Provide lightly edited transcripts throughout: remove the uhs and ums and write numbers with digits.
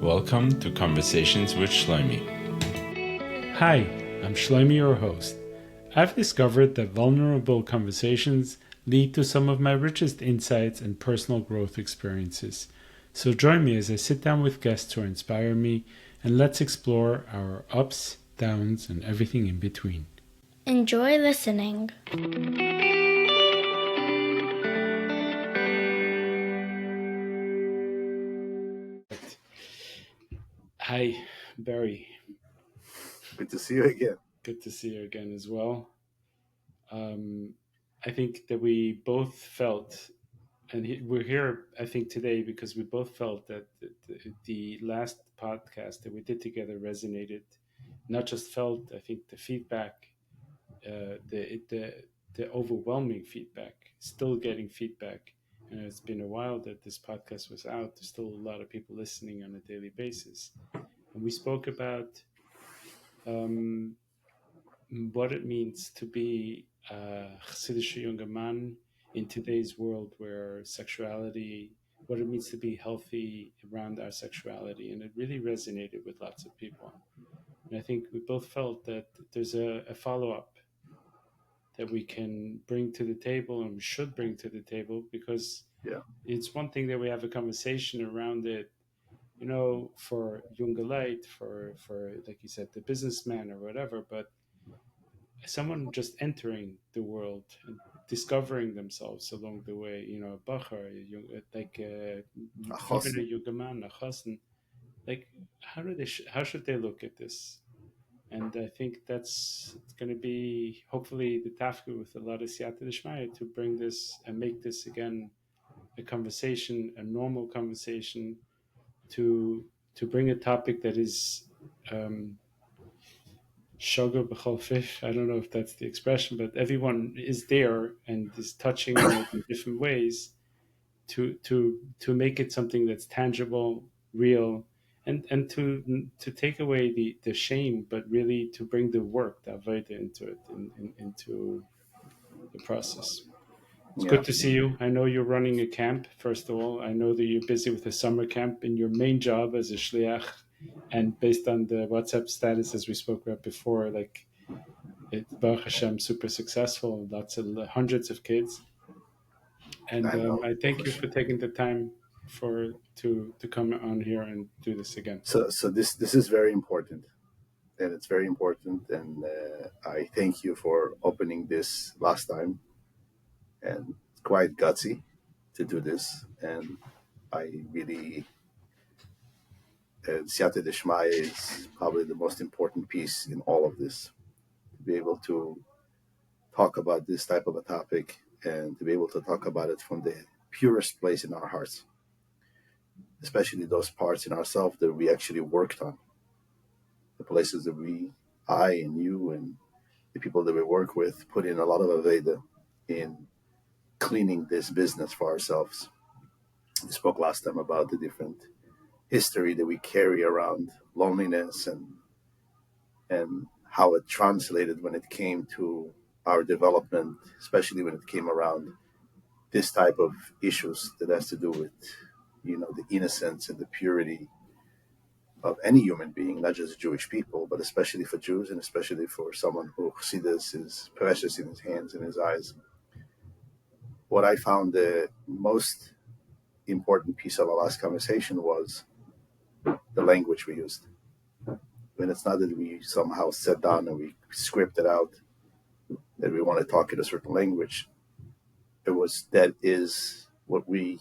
Welcome to Conversations with Shlomo. Hi, I'm Shlomo, your host. I've discovered that vulnerable conversations lead to some of my richest insights and personal growth experiences. So join me as I sit down with guests who inspire me, and let's explore our ups, downs, and everything in between. Enjoy listening. Hi, Barry. Good to see you again. Good to see you again as well. I think that we both felt, and we're here, I think, today because we both felt that the last podcast that we did together resonated. Not just felt, I think the feedback, the overwhelming feedback, still getting feedback. And it's been a while that this podcast was out. There's still a lot of people listening on a daily basis. And we spoke about what it means to be a Chassidish younger man in today's world where sexuality, what it means to be healthy around our sexuality. And it really resonated with lots of people. And I think we both felt that there's a follow-up that we can bring to the table and we should bring to the table, because it's one thing that we have a conversation around it, you know, for younger light, for like you said, the businessman or whatever, but someone just entering the world and discovering themselves along the way, you know, a bachar, like even a young man, a chassan, like how should they look at this? And I think that's going to be hopefully the tafka with a lot of siyata d'shmaya to bring this and make this again a conversation, a normal conversation, to bring a topic that is sugar b'chol fish. I don't know if that's the expression, but everyone is there and is touching on it in different ways to make it something that's tangible, real, and to take away the shame, but really to bring the work, the avodah into it, into the process. It's good to see you. I know you're running a camp. First of all, I know that you're busy with a summer camp in your main job as a shliach, and based on the WhatsApp status as we spoke about before, like it's Baruch Hashem super successful, lots of hundreds of kids. And I thank you for taking the time to come on here and do this again. So this is very important, and it's very important, and I thank you for opening this last time, and it's quite gutsy to do this, and I really siyata d'shmaya is probably the most important piece in all of this, to be able to talk about this type of a topic and to be able to talk about it from the purest place in our hearts, especially those parts in ourselves that we actually worked on, the places that I and you and the people that we work with put in a lot of avodah in cleaning this business for ourselves. We spoke last time about the different history that we carry around loneliness and how it translated when it came to our development, especially when it came around this type of issues that has to do with, you know, the innocence and the purity of any human being, not just Jewish people, but especially for Jews and especially for someone who Chassidus is precious in his hands and his eyes. What I found the most important piece of our last conversation was the language we used. When it's not that we somehow sat down and we scripted out that we want to talk in a certain language, that is what I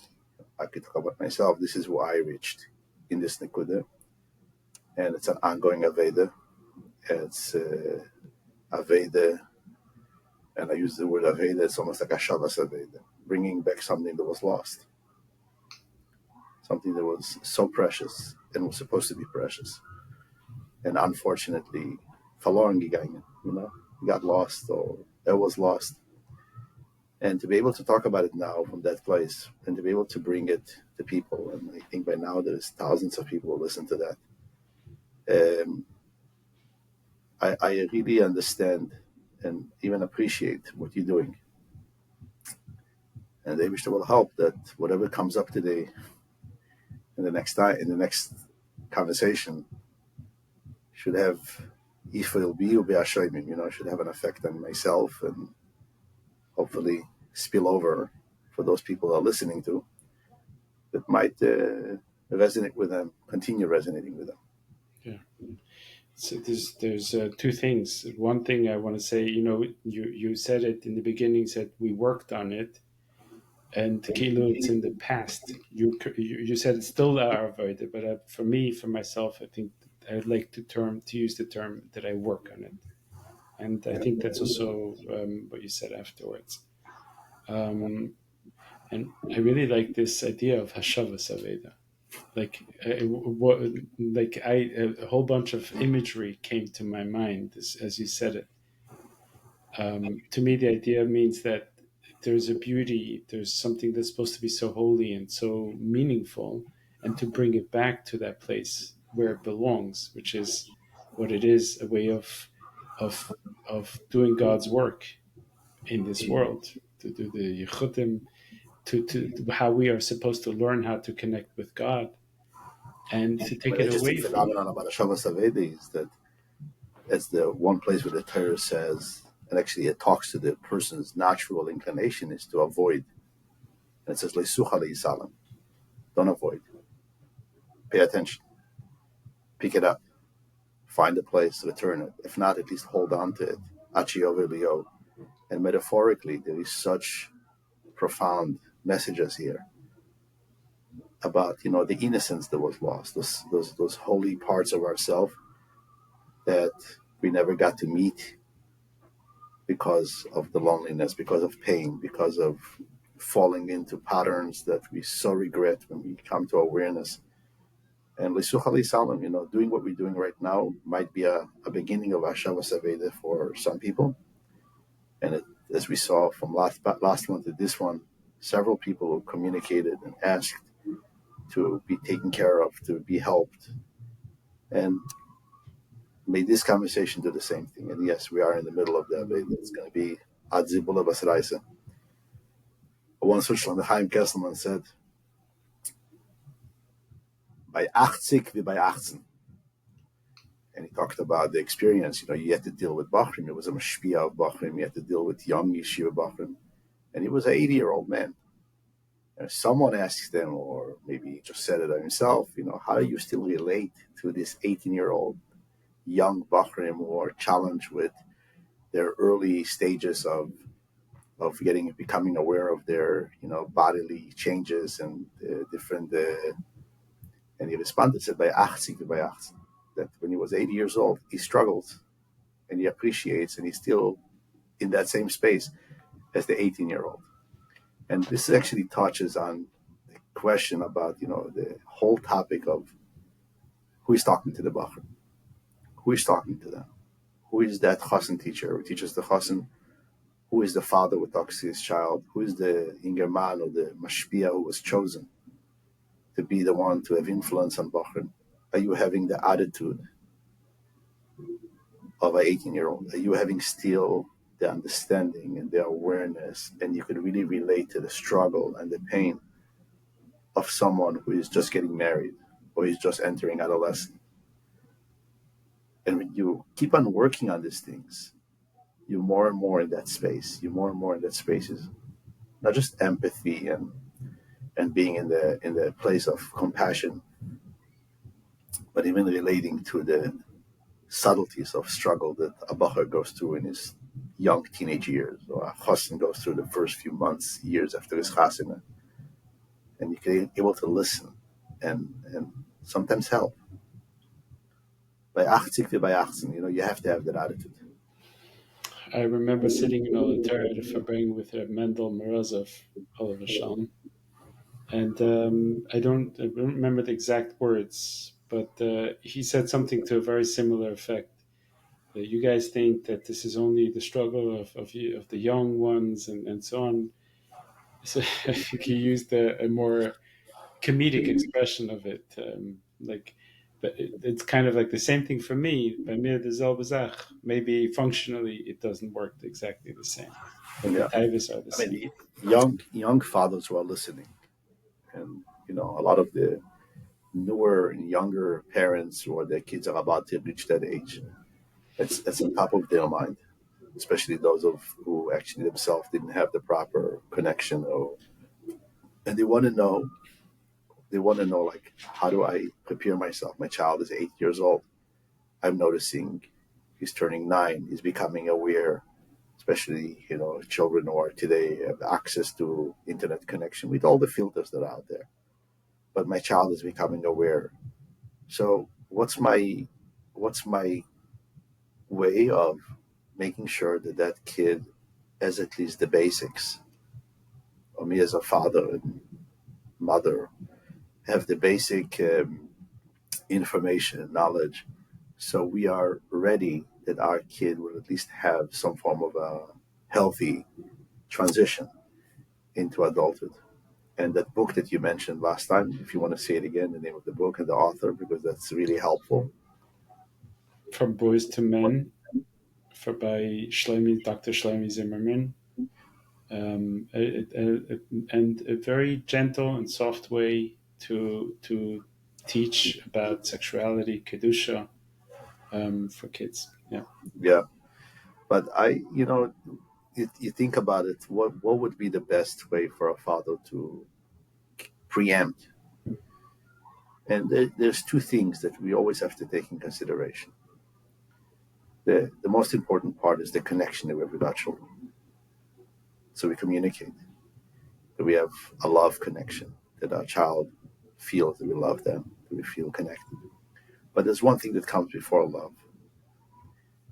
could talk about myself, this is where I reached in this nikuda. And it's an ongoing Aveda. It's Aveda, and I use the word Aveda, it's almost like a Shavas Aveda, bringing back something that was lost, something that was so precious and was supposed to be precious. And unfortunately, verloren gegangen, you know, got lost or it was lost. And to be able to talk about it now from that place and to be able to bring it to people, and I think by now there's thousands of people who listen to that. I really understand and even appreciate what you're doing. And I wish that will help that whatever comes up today in the next conversation should have ifil bi u'be'ashoimim, should have an effect on myself and hopefully spill over for those people who are listening to, that might resonate with them, continue resonating with them. Yeah. So there's two things. One thing I want to say, you said it in the beginning, said we worked on it, and Kilo, it's in the past. You said it's still avoided, but for me, for myself, I think I would like to use the term that I work on it, and I think that's also what you said afterwards. And I really like this idea of Hashavas Aveda. A whole bunch of imagery came to my mind as you said it. To me, the idea means that there's a beauty, there's something that's supposed to be so holy and so meaningful, and to bring it back to that place where it belongs, which is what it is, a way of doing God's work in this world, to do the yichutim, to how we are supposed to learn how to connect with God, and to An take it interesting away from. phenomenon about Hashavas Aveda is that it's the one place where the Torah says, and actually it talks to the person's natural inclination is to avoid. And it says, Leisucha le'isalam. Don't avoid. Pay attention. Pick it up. Find a place, return it. If not, at least hold on to it. Achi over lio. And metaphorically, there is such profound messages here about the innocence that was lost, those holy parts of ourselves that we never got to meet because of the loneliness, because of pain, because of falling into patterns that we so regret when we come to awareness. And Lisuch Salam, doing what we're doing right now might be a beginning of Hashavas Aveda for some people. And as we saw from last one to this one, several people communicated and asked to be taken care of, to be helped. And may this conversation do the same thing. And yes, we are in the middle of the Aveda. It's going to be Ad Zibula Basraisa. One such Shlomo Chaim Kesselman said, by 80 wie by 18. And he talked about the experience. You had to deal with Bochurim. It was a mashpia of Bochurim. You had to deal with young yeshiva Bochurim. And he was an 80-year-old man. And if someone asks them, or maybe he just said it himself, how do you still relate to this 18-year-old young Bochurim who are challenged with their early stages of becoming aware of their bodily changes and different. And he responded, said by 80 that when he was 80 years old, he struggled, and he appreciates, and he's still in that same space as the 18-year-old. And this actually touches on the question about the whole topic of who is talking to the Bachar, who is talking to them, who is that Chassan teacher who teaches the Chassan, who is the father who talks to his child, who is the Ingerman or the Mashpia who was chosen to be the one to have influence on Bachar. Are you having the attitude of an 18-year-old? Are you having still the understanding and the awareness, and you could really relate to the struggle and the pain of someone who is just getting married or is just entering adolescence? And when you keep on working on these things, you're more and more in that space. You're more and more in that space is not just empathy and being in the place of compassion, but even relating to the subtleties of struggle that a Bachar goes through in his young teenage years, or a Chassan goes through the first few months, years after his Chasana. And you can be able to listen and sometimes help. By 80 by 18, you have to have that attitude. I remember sitting in the Torah at Farbrengen with Mendel Morozov, Oliver Shalom, and I don't remember the exact words, but he said something to a very similar effect. You guys think that this is only the struggle of the young ones and so on. So I think he used a more comedic expression of it, but it's kind of like the same thing for me. By mir the Zach, maybe functionally it doesn't work exactly the same, but the taivas are the same. Young fathers who are listening, and a lot of the newer and younger parents or their kids are about to reach that age. That's on top of their mind, especially those of who actually themselves didn't have the proper connection, or and they want to know like, how do I prepare myself? My child is 8 years old. I'm noticing he's turning 9. He's becoming aware, especially children who are today have access to internet connection with all the filters that are out there. But my child is becoming aware. So what's my way of making sure that that kid has at least the basics, or me as a father and mother have the basic information and knowledge, so we are ready that our kid will at least have some form of a healthy transition into adulthood. And that book that you mentioned last time, if you want to say it again, the name of the book and the author, because that's really helpful. From Boys to Men, by Dr. Shlomo Zimmerman. And a very gentle and soft way to teach about sexuality, kedusha, for kids. Yeah. Yeah, but you think about it. What would be the best way for a father to preempt? And there's two things that we always have to take in consideration. The most important part is the connection that we have with our children. So we communicate, that we have a love connection, that our child feels that we love them, that we feel connected. But there's one thing that comes before love,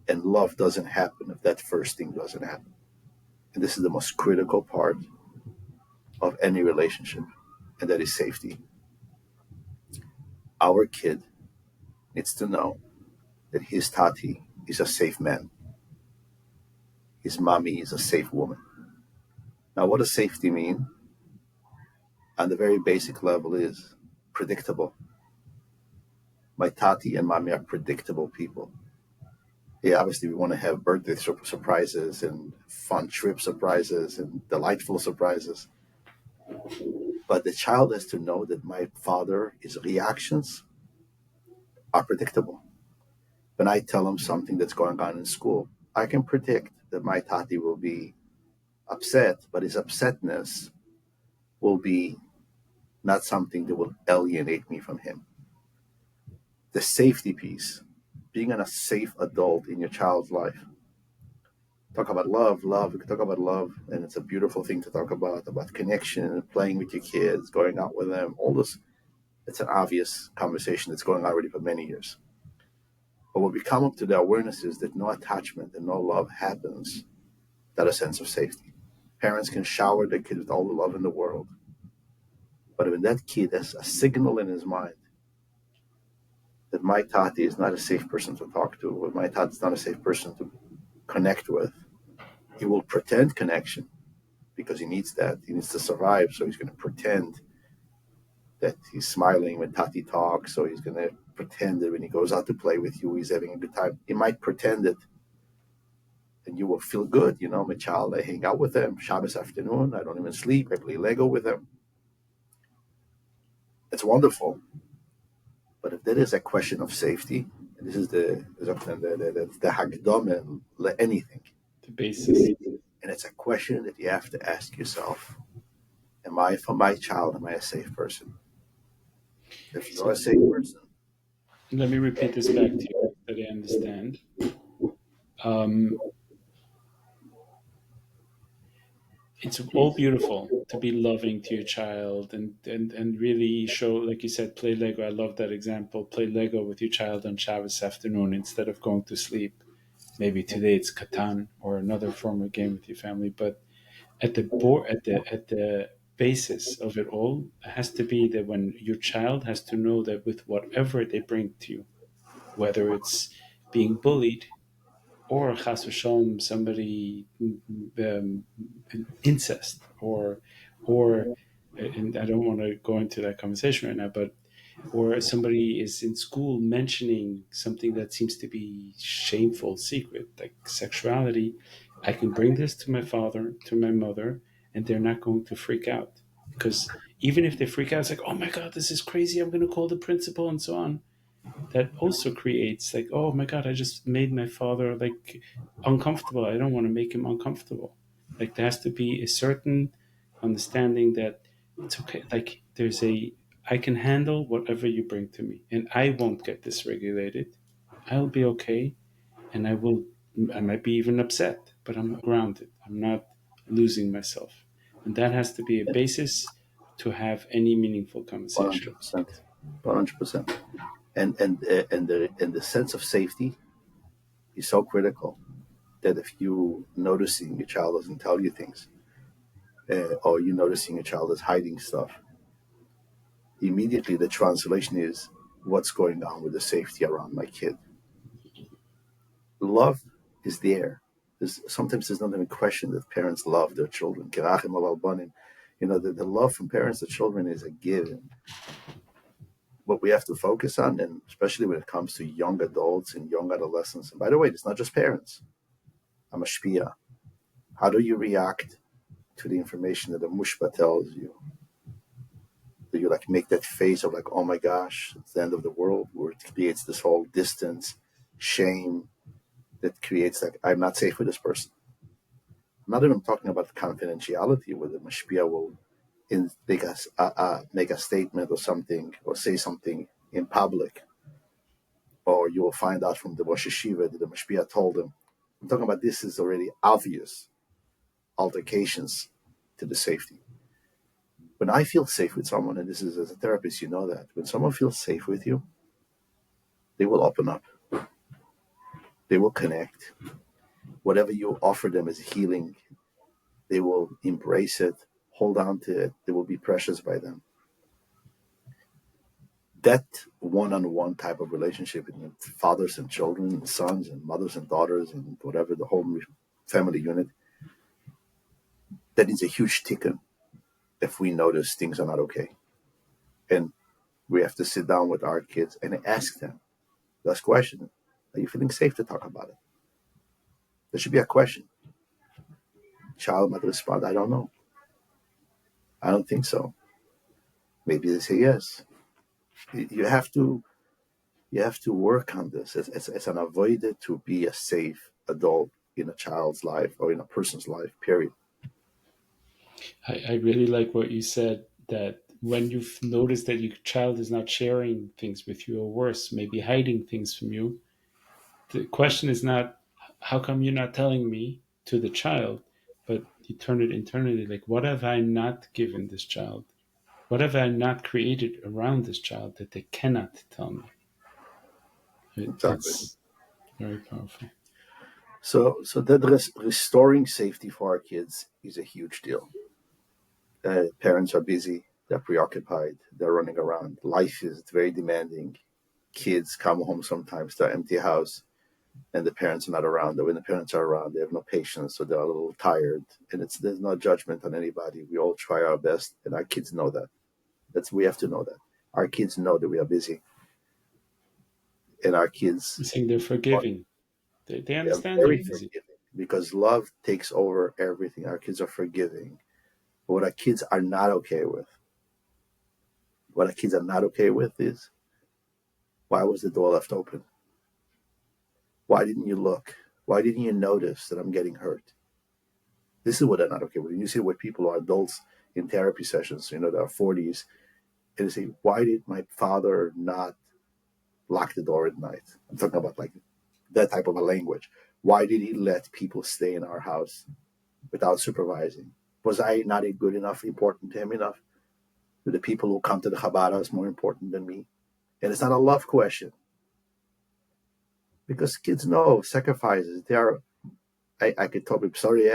and love doesn't happen if that first thing doesn't happen. And this is the most critical part of any relationship, and that is safety. Our kid needs to know that his tati is a safe man, his mommy is a safe woman. Now, what does safety mean? On the very basic level is predictable. My tati and mommy are predictable people. Yeah, obviously we want to have birthday surprises and fun trip surprises and delightful surprises. But the child has to know that my father, his reactions are predictable. When I tell him something that's going on in school, I can predict that my tati will be upset, but his upsetness will be not something that will alienate me from him. The safety piece, being a safe adult in your child's life. Talk about love. We can talk about love, and it's a beautiful thing to talk about connection, playing with your kids, going out with them, all this. It's an obvious conversation that's going on already for many years. But what we come up to the awareness is that no attachment and no love happens without a sense of safety. Parents can shower their kids with all the love in the world, but when that kid has a signal in his mind that my tati is not a safe person to talk to, or my tati is not a safe person to connect with, he will pretend connection because he needs that. He needs to survive, so he's going to pretend that he's smiling when Tati talks, so he's going to pretend that when he goes out to play with you, he's having a good time. He might pretend it, and you will feel good. My child, I hang out with him Shabbos afternoon. I don't even sleep. I play Lego with him. It's wonderful. But if there is a question of safety, and this is the hagdome anything, The basis. and it's a question that you have to ask yourself: am I, for my child, am I a safe person? If you're a safe person, Let me repeat this back to you so that I understand. Um, it's all beautiful to be loving to your child and really show, like you said, play Lego. I love that example. Play Lego with your child on Shabbos afternoon instead of going to sleep. Maybe today it's Catan or another form of game with your family. But at the basis of it all, it has to be that when your child has to know that with whatever they bring to you, whether it's being bullied or chas v'shalom, somebody incest, or and I don't want to go into that conversation right now, but or somebody is in school mentioning something that seems to be shameful, secret, like sexuality, I can bring this to my father, to my mother, and they're not going to freak out. Because even if they freak out, it's like, oh my God, this is crazy. I'm going to call the principal and so on. That also creates like, oh my God, I just made my father like uncomfortable. I don't want to make him uncomfortable. Like there has to be a certain understanding that it's okay. Like I can handle whatever you bring to me and I won't get dysregulated. I'll be okay and I might be even upset, but I'm grounded. I'm not losing myself. And that has to be a basis to have any meaningful conversation. 100%, 100%. And the sense of safety is so critical that if you noticing your child doesn't tell you things, or you noticing your child is hiding stuff, immediately the translation is what's going on with the safety around my kid. Love is there. Sometimes there's not even a question that parents love their children. The love from parents to children is a given. What we have to focus on, and especially when it comes to young adults and young adolescents, and by the way, it's not just parents. I'm a shpia. How do you react to the information that the mushba tells you? Do you like make that face of like, oh my gosh, it's the end of the world, where it creates this whole distance, shame that creates like, I'm not safe with this person. I'm not even talking about confidentiality where the mashpia will make a statement or something or say something in public, or you will find out from the Rosh Hashiva that the mashpia told him. I'm talking about this is already obvious altercations to the safety. When I feel safe with someone, and this is as a therapist, you know that when someone feels safe with you, they will open up, they will connect. Whatever you offer them as healing, they will embrace it, hold on to it. They will be precious by them. That one-on-one type of relationship with fathers and children, and sons and mothers and daughters, and whatever the whole family unit, that is a huge ticket if we notice things are not okay. And we have to sit down with our kids and ask them those questions. Are you feeling safe to talk about it? There should be a question. Child might respond, I don't know. I don't think so. Maybe they say yes. You have to work on this. It's an avoided to be a safe adult in a child's life or in a person's life, period. I really like what you said that when you've noticed that your child is not sharing things with you, or worse, maybe hiding things from you, the question is not, how come you're not telling me to the child? But you turn it internally like, what have I not given this child? What have I not created around this child that they cannot tell me? Exactly. That's very powerful. So that restoring safety for our kids is a huge deal. Parents are busy, they're preoccupied, they're running around. Life is very demanding. Kids come home sometimes to an empty house and the parents are not around. Or when the parents are around, they have no patience, so they're a little tired. And there's no judgment on anybody. We all try our best, and our kids know that. We have to know that. Our kids know that we are busy, and our kids I'm saying they're are, forgiving. They they are understand you're very busy. forgiving because love takes over everything. Our kids are forgiving. But what our kids are not okay with, is why was the door left open? Why didn't you look? Why didn't you notice that I'm getting hurt? This is what they're not okay with. You see what people are adults in therapy sessions, they're 40s, and they say, why did my father not lock the door at night? I'm talking about like that type of a language. Why did he let people stay in our house without supervising? Was I not a good enough, important to him enough? Do the people who come to the Chabad house more important than me? And it's not a love question because kids know sacrifices. They are. I could tell you, sorry,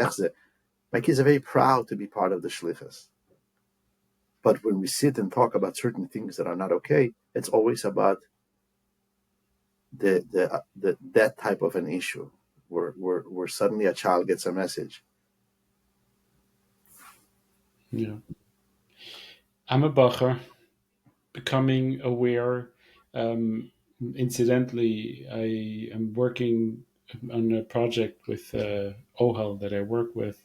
my kids are very proud to be part of the shlichus. But when we sit and talk about certain things that are not okay, it's always about that type of an issue where suddenly a child gets a message. Yeah. I'm a bacher, becoming aware. Um, Incidentally, I am working on a project with OHEL that I work with,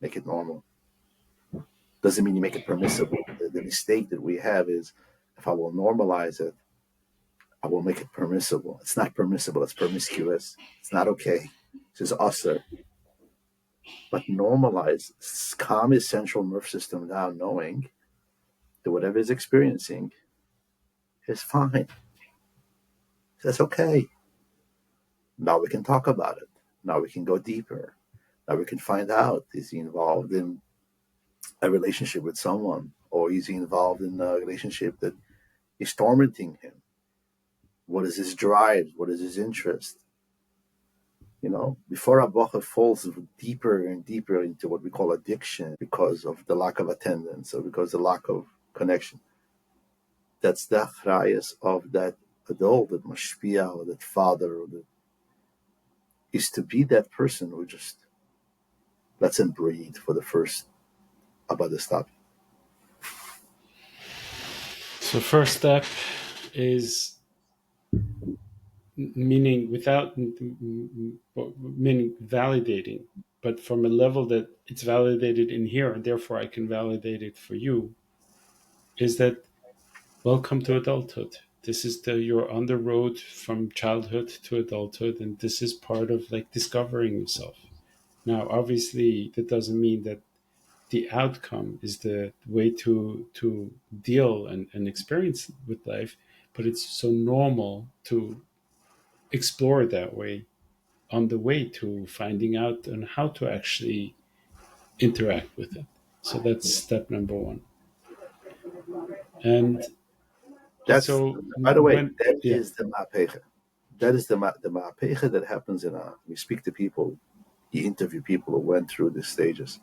make it normal. Doesn't mean you make it permissible. The mistake that we have is, if I will normalize it, I will make it permissible. It's not permissible, it's promiscuous. It's not okay. It's just usher. But normalize, calm his central nervous system down, knowing that whatever he's experiencing is fine. That's okay. Now we can talk about it. Now we can go deeper. Now we can find out, is he involved in a relationship with someone, or is he involved in a relationship that is tormenting him? What is his drive? What is his interest? Before a bacher falls deeper and deeper into what we call addiction because of the lack of attendance or because of the lack of connection, that's the achrayas of that adult, that mashpia, or that father, or that is to be that person who just lets him breathe for the first about this topic. So first step is meaning validating, but from a level that it's validated in here, and therefore I can validate it for you, is that welcome to adulthood. This is you're on the road from childhood to adulthood, and this is part of like discovering yourself. Now, obviously, that doesn't mean that the outcome is the way to deal and experience with life, but it's so normal to explore that way on the way to finding out on how to actually interact with it. So that's step number one. And That's, so by the way, when that yeah, is the ma'apecha. That is the ma'apecha that happens we speak to people, you interview people who went through these stages,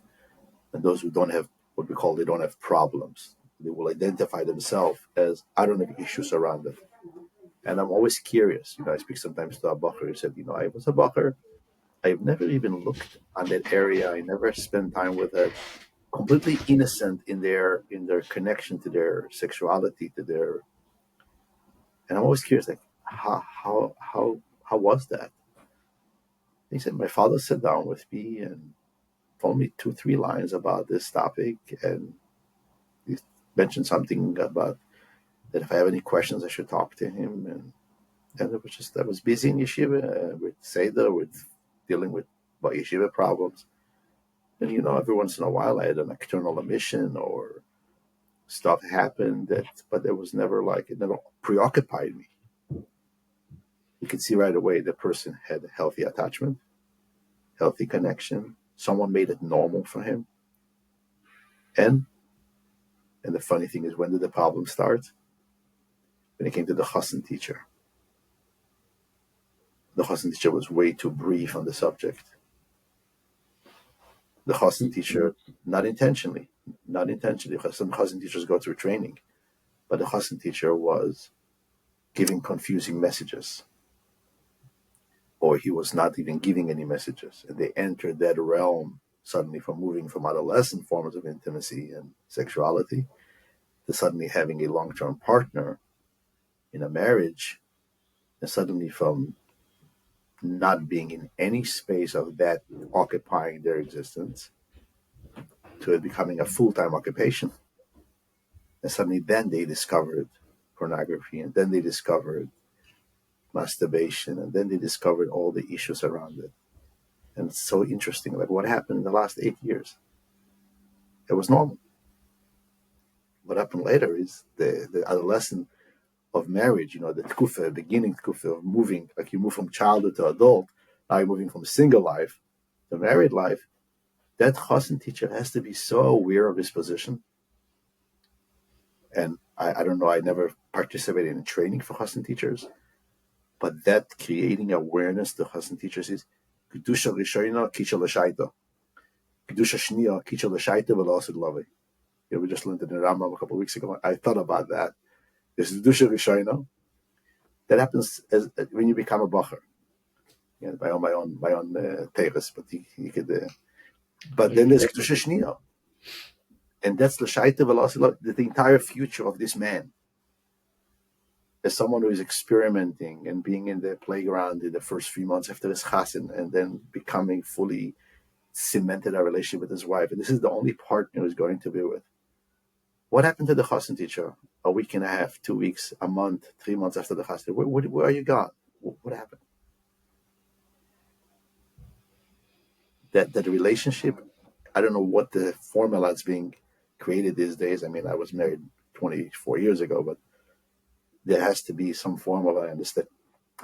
and those who don't have what we call, they don't have problems. They will identify themselves as, I don't have issues around it. And I'm always curious. I speak sometimes to a bacher who said, I was a bacher. I've never even looked on that area. I never spent time with it. Completely innocent in their connection to their sexuality, to their. And I'm always curious, like, how was that? He said, my father sat down with me and told me 2-3 lines about this topic, and he mentioned something about that if I have any questions, I should talk to him. And it was just, I was busy in yeshiva with Seder, with dealing with yeshiva problems. And, every once in a while I had an external emission or stuff happened but it was never like, it never preoccupied me. You could see right away the person had a healthy attachment, healthy connection. Someone made it normal for him. And the funny thing is, when did the problem start? When it came to the Chassan teacher. The Chassan teacher was way too brief on the subject. The Chassan teacher, not intentionally, some Chassan teachers go through training, but the Chassan teacher was giving confusing messages, or he was not even giving any messages. And they entered that realm suddenly, from moving from adolescent forms of intimacy and sexuality to suddenly having a long-term partner in a marriage, and suddenly from not being in any space of that occupying their existence to it becoming a full-time occupation. And suddenly then they discovered pornography, and then they discovered masturbation, and then they discovered all the issues around it. And it's so interesting, like what happened in the last 8 years. It was normal. What happened later is the adolescent of marriage, the tkufa, beginning tkufa of moving, like you move from childhood to adult, now you're moving from single life to married life. That chassan teacher has to be so aware of his position. And I don't know, I never participated in training for chassan teachers, but that creating awareness to chassan teachers is kedusha rishayna kisha l'shaita, kedusha shniya kisha l'shaita v'la'asid lavi. We just learned it in Rambam a couple of weeks ago. I thought about that. There's kedusha rishayna that happens when you become a bacher. By own teres, but you could. But then there's kedusha shniya, and that's l'shaita v'la'asid lavi, the entire future of this man. As someone who is experimenting and being in the playground in the first few months after his chassan, and then becoming fully cemented a relationship with his wife, and this is the only partner he's going to be with. What happened to the chassan teacher? A week and a half, 2 weeks, a month, 3 months after the chassan? Where are you gone? What happened? That relationship, I don't know what the formula is being created these days. I mean, I was married 24 years ago, but there has to be some form of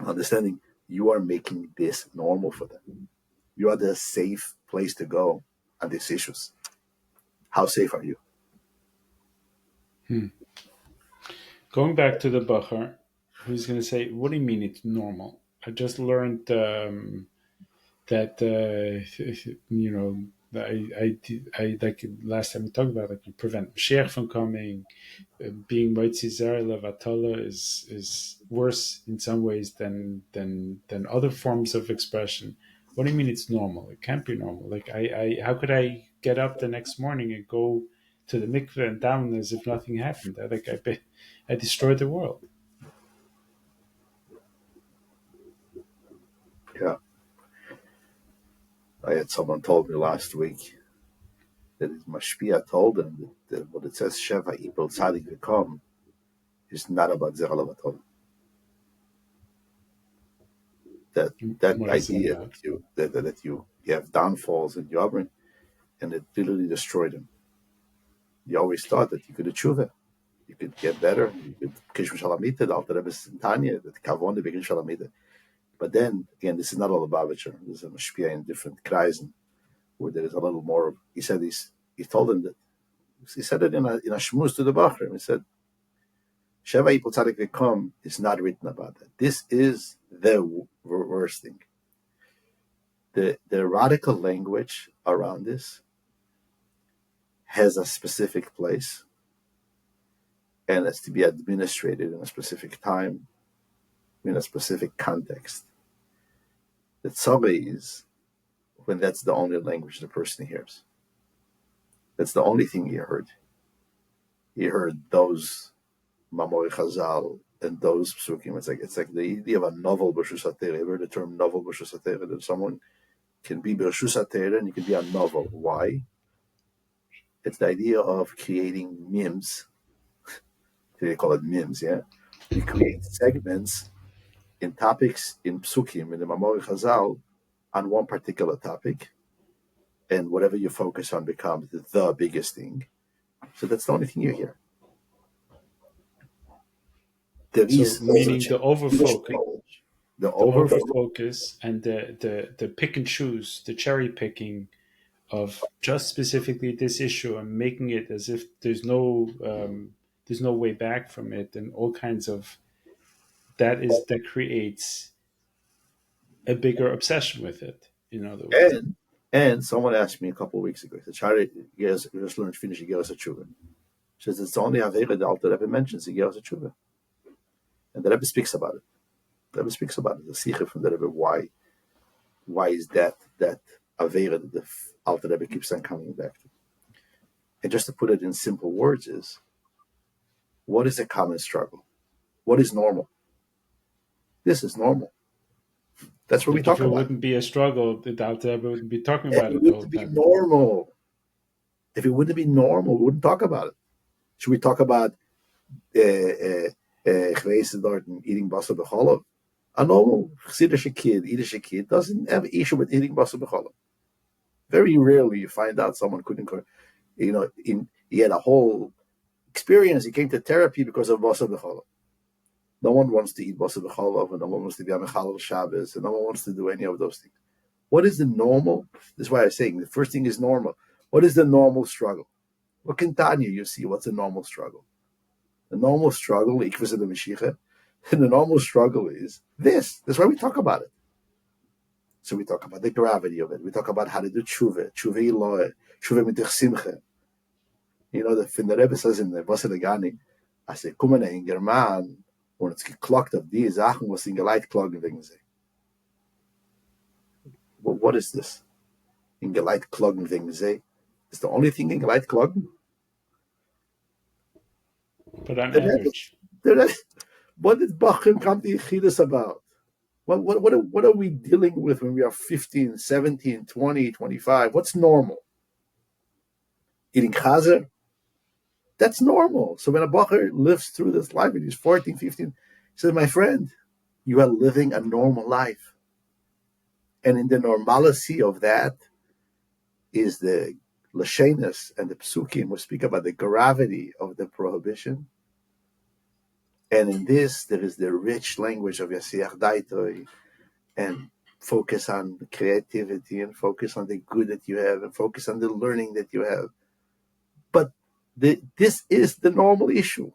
understanding you are making this normal for them. You are the safe place to go on these issues. How safe are you? Going back to the Bacher, who's going to say, what do you mean it's normal? I just learned that, I like last time we talked about, like, you prevent Mashiach from coming. Being Moitzi Zera Levatala is worse in some ways than other forms of expression. What do you mean it's normal? It can't be normal. Like, how could I get up the next morning and go to the mikveh and down as if nothing happened? I destroyed the world. Yeah. I had someone told me last week that Mashpia told them that what it says Sheva Ipel Tzadik V'Kom is not about Zera Levatala. That What is it idea about? that you have downfalls in your and it literally destroyed him. You always thought that you could achieve it. You could get better. You could Kishma Shalamita, the Alter Rebbe's Tanya, the Kavon, the Begin Shalamita. But then, again, this is not all about Lubavitcher. There's a Mashpia in different kreisen where there is a little more. He told him that, he said it in a shmuz to the Bochurim. He said, Sheva Ipol Tzadik V'Kom is not written about that. This is the worst thing. The radical language around this has a specific place, and it's to be administrated in a specific time, in a specific context. The tzava is when that's the only language the person hears. That's the only thing he heard. He heard those Mamori Chazal and those psukim. It's like the idea of a novel b'rshus hatera. You heard the term novel b'rshus hatera, that someone can be b'rshus hatera and you can be a novel. Why? It's the idea of creating mims. They call it mims, yeah? You create segments in topics in psukim, in the Mamori Chazal, on one particular topic, and whatever you focus on becomes the biggest thing. So that's the only thing you hear. Meaning the overfocus. The overfocus and the pick and choose, the cherry picking of just specifically this issue and making it as if there's no way back from it, and all kinds of that creates a bigger obsession with it. In other words, and someone asked me a couple of weeks ago. He said, just learned to finish Igeras Tshuva. She says it's the only Avera the Alter Rebbe mentions Igeras Tshuva, and the Rebbe speaks about it. The Rebbe speaks about it. The Sikha from the Rebbe. Why is that Avera that the Alter Rebbe keeps on coming back to? And just to put it in simple words is, what is a common struggle? What is normal? This is normal. That's what we talk about. If it wouldn't be a struggle, the Alter Rebbe wouldn't be talking about it the whole time. Normal. If it wouldn't be normal, we wouldn't talk about it. Should we talk about eating basar b'cholov? A normal Chassidish kid doesn't have an issue with eating basar b'cholov. Very rarely you find out someone couldn't, he had a whole experience. He came to therapy because of basar b'cholov. No one wants to eat basar b'cholov, and no one wants to be a mechalel Shabbos, and no one wants to do any of those things. What is the normal? This is why I'm saying the first thing is normal. What is the normal struggle? Look in Tanya, you see what's a normal struggle. The normal struggle, and the normal struggle is this. That's why we talk about it. So we talk about the gravity of it. We talk about how to do tshuva iloy, tshuva mitich simcha. The Rebbe says in the Wasser Gani, I say, Kumene in German, when it's geklokt of die Sachen, was in geleit klogen wegen sie. Well, what is this? In geleit klogen wegen sie? It's the only thing in geleit klogen? But on average. What did Bochurim come to Yechidus about? What are we dealing with when we are 15, 17, 20, 25? What's normal? Eating chazer? That's normal. So when a bacher lives through this life when he's 14, 15, he says, my friend, you are living a normal life. And in the normalcy of that is the lashenis and the psukim, will speak about the gravity of the prohibition. And in this, there is the rich language of Yasiach Daitoi, and focus on creativity and focus on the good that you have and focus on the learning that you have. But this is the normal issue.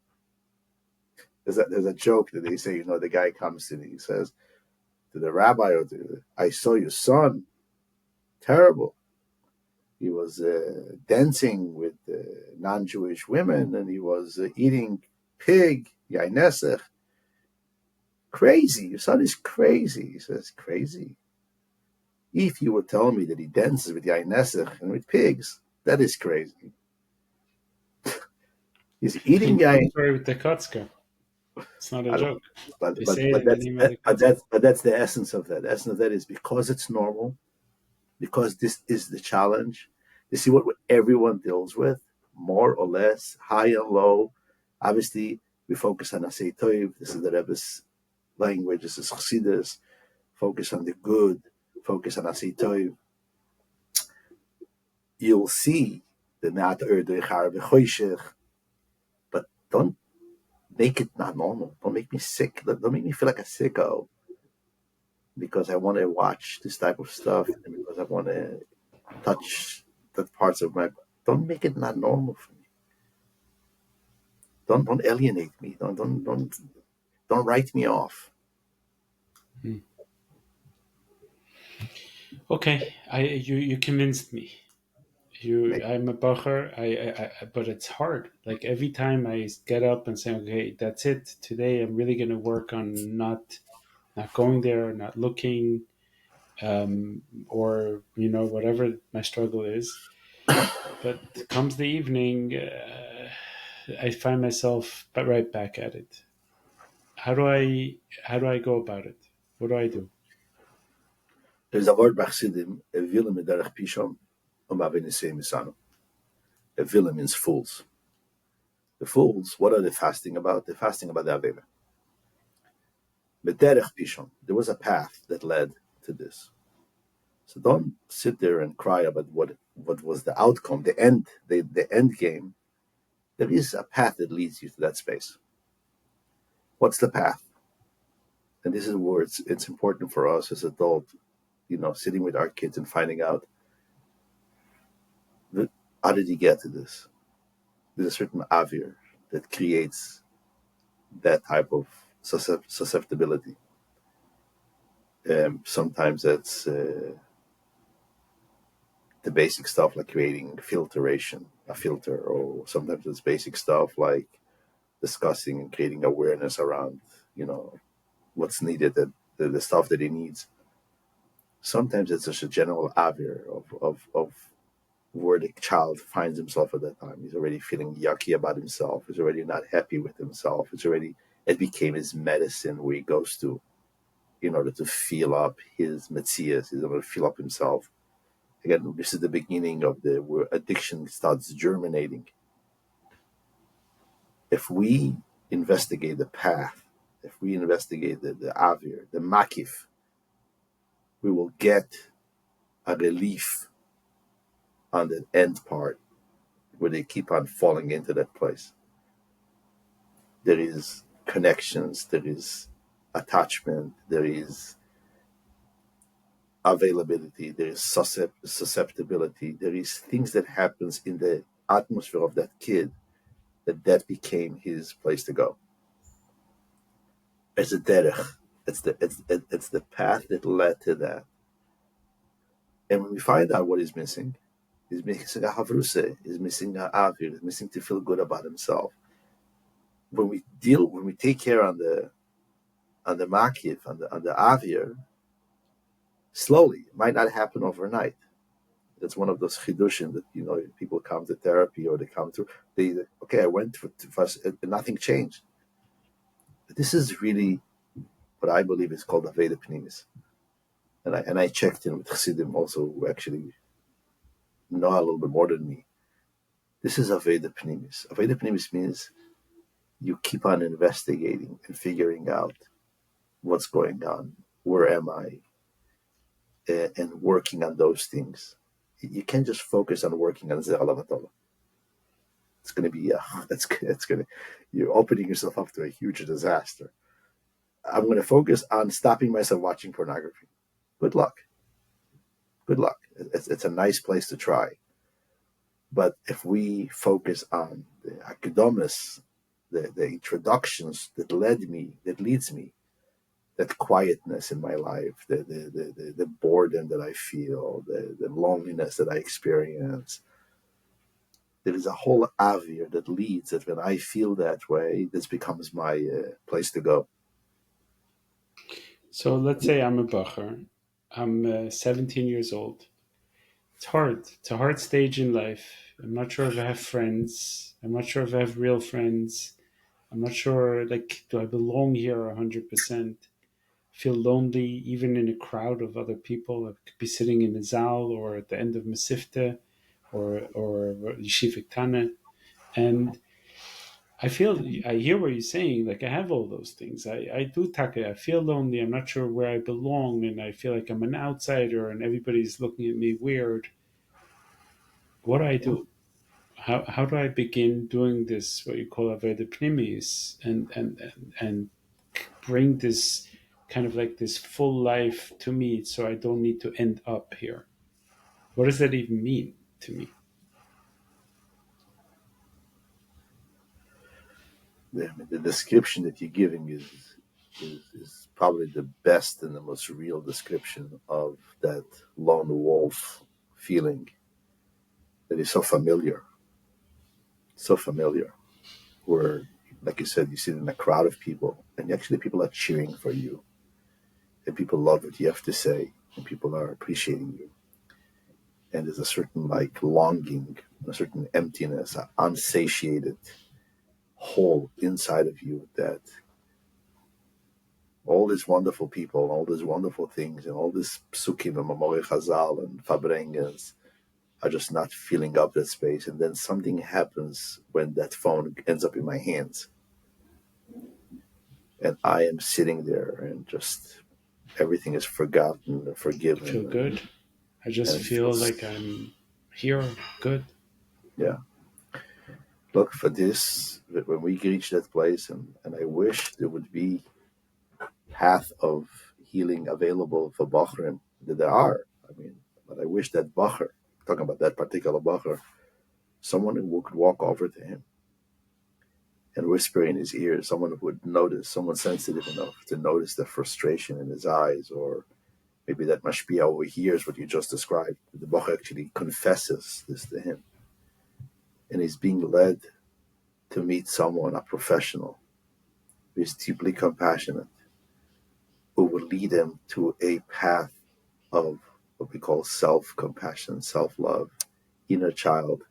There's a joke that they say, the guy comes in and he says to the rabbi, I saw your son, terrible. He was dancing with non-Jewish women and he was eating pig, yainesech. Crazy. Your son is crazy. He says, crazy? If you would tell me that he dances with yainesech and with pigs, that is crazy. He's eating yain. Story with the Kotzker. It's not a joke. But They say it in the name of the Kotzker. that's the essence of that. The essence of that is because it's normal, because this is the challenge. You see what everyone deals with, more or less, high and low. Obviously, we focus on Asay Toiv. This is the Rebbe's language. This is Chassidus. Focus on the good. Focus on Asay Toiv. You'll see the Nat Erdeichar B'choishech, but don't make it not normal. Don't make me sick. Don't make me feel like a sicko because I want to watch this type of stuff and because I want to touch the parts of my. Don't make it not normal for me. Don't alienate me. Don't write me off. Okay, you convinced me. I'm a bacher. But it's hard. Like every time I get up and say, okay, that's it. Today I'm really going to work on not going there, not looking, or whatever my struggle is. But comes the evening, I find myself right back at it. How do I go about it? What do I do? There's a word by Chassidim, a vila medarech pishon, umavenisei misano. A vila means fools. The fools, what are they fasting about? They're fasting about the Aveda. Medarech pishon. There was a path that led to this. So don't sit there and cry about what was the outcome, the end game. There is a path that leads you to that space. What's the path? And this is where it's important for us as adults, sitting with our kids and finding out how did he get to this? There's a certain avir that creates that type of susceptibility. Sometimes that's the basic stuff like creating a filter, or sometimes it's basic stuff like discussing and creating awareness around, what's needed, the stuff that he needs. Sometimes it's just a general avir of where the child finds himself at that time. He's already feeling yucky about himself. He's already not happy with himself. It became his medicine where he goes to in order to fill up his metzias, in order to fill up himself. Again, this is the beginning of where addiction starts germinating. If we investigate the path, if we investigate the avir, the makif, we will get a relief on the end part where they keep on falling into that place. There is connections, there is attachment, there is availability, there is susceptibility, there is things that happens in the atmosphere of that kid that became his place to go. It's a derech. It's the path that led to that. And when we find out what is missing, he's missing a havruse, he's missing a avir, he's missing to feel good about himself. When we take care on the makif, on the avir, slowly. It might not happen overnight. That's one of those chidushim that people come to therapy or they come to. I went to first, and nothing changed. But this is really what I believe is called Aveda Pnimis. And I checked in with Chassidim also, who actually know a little bit more than me. This is Aveda Pnimis. Aveda Pnimis means you keep on investigating and figuring out what's going on, where am I, and working on those things. You can't just focus on working on Zeralavatala. It's going to be you're opening yourself up to a huge disaster. I'm going to focus on stopping myself watching pornography. Good luck. Good luck. It's a nice place to try. But if we focus on the akadomis, the introductions that leads me, that quietness in my life, the boredom that I feel, the loneliness that I experience, there is a whole avir that leads that when I feel that way, this becomes my place to go. So let's say I'm a bacher. I'm 17 years old. It's hard. It's a hard stage in life. I'm not sure if I have friends. I'm not sure if I have real friends. I'm not sure, like, do I belong here 100%? Feel lonely even in a crowd of other people. I could be sitting in a zal or at the end of Mesifta or Yeshiva Tana. And I hear what you're saying. Like, I have all those things. I do taka. I feel lonely. I'm not sure where I belong, and I feel like I'm an outsider, and everybody's looking at me weird. What do I do? How do I begin doing this? What you call aveda pnimis, and bring this kind of like this full life to me, so I don't need to end up here. What does that even mean to me? The description that you're giving is probably the best and the most real description of that lone wolf feeling that is so familiar, where, like you said, you sit in a crowd of people, and actually people are cheering for you, and people love what you have to say, and people are appreciating you. And there's a certain like longing, a certain emptiness, an unsatiated hole inside of you that all these wonderful people, all these wonderful things, and all these psukim and mamori chazal and fabrengas are just not filling up that space. And then something happens when that phone ends up in my hands. And I am sitting there and just everything is forgotten and I forgiven. feel good. I just feel like I'm here, good. Yeah. Look, for this, when we reach that place, and I wish there would be path of healing available for Bochurim, that there are. I mean, but I wish that Bocher, talking about that particular Bocher, someone who could walk over to him and whisper in his ear, someone who would notice, someone sensitive enough to notice the frustration in his eyes, or maybe that mashpia overhears what you just described. The Bocher actually confesses this to him, and he's being led to meet someone, a professional, who is deeply compassionate, who will lead him to a path of what we call self-compassion, self-love, inner child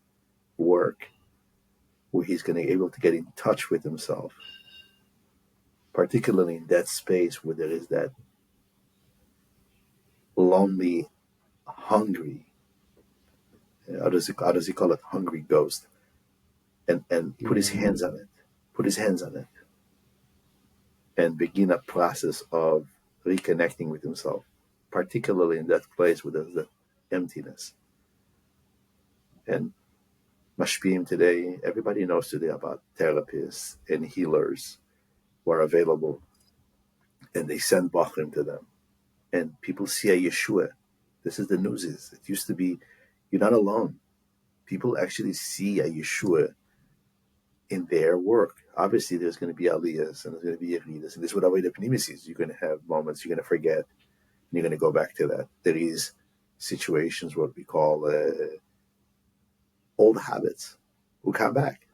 work, where he's going to be able to get in touch with himself, particularly in that space where there is that lonely, hungry, how does he call it, hungry ghost, and put his hands on it, and begin a process of reconnecting with himself, particularly in that place where there's that emptiness. And mashpim today, everybody knows today about therapists and healers who are available, and they send Bachrim to them. And people see a Yeshua. This is the news. It used to be, you're not alone. People actually see a Yeshua in their work. Obviously, there's going to be aliyahs and there's going to be yeridas, and this is what Avodah Pnimis is. You're going to have moments you're going to forget, and you're going to go back to that. There is situations, what we call old habits, who come back.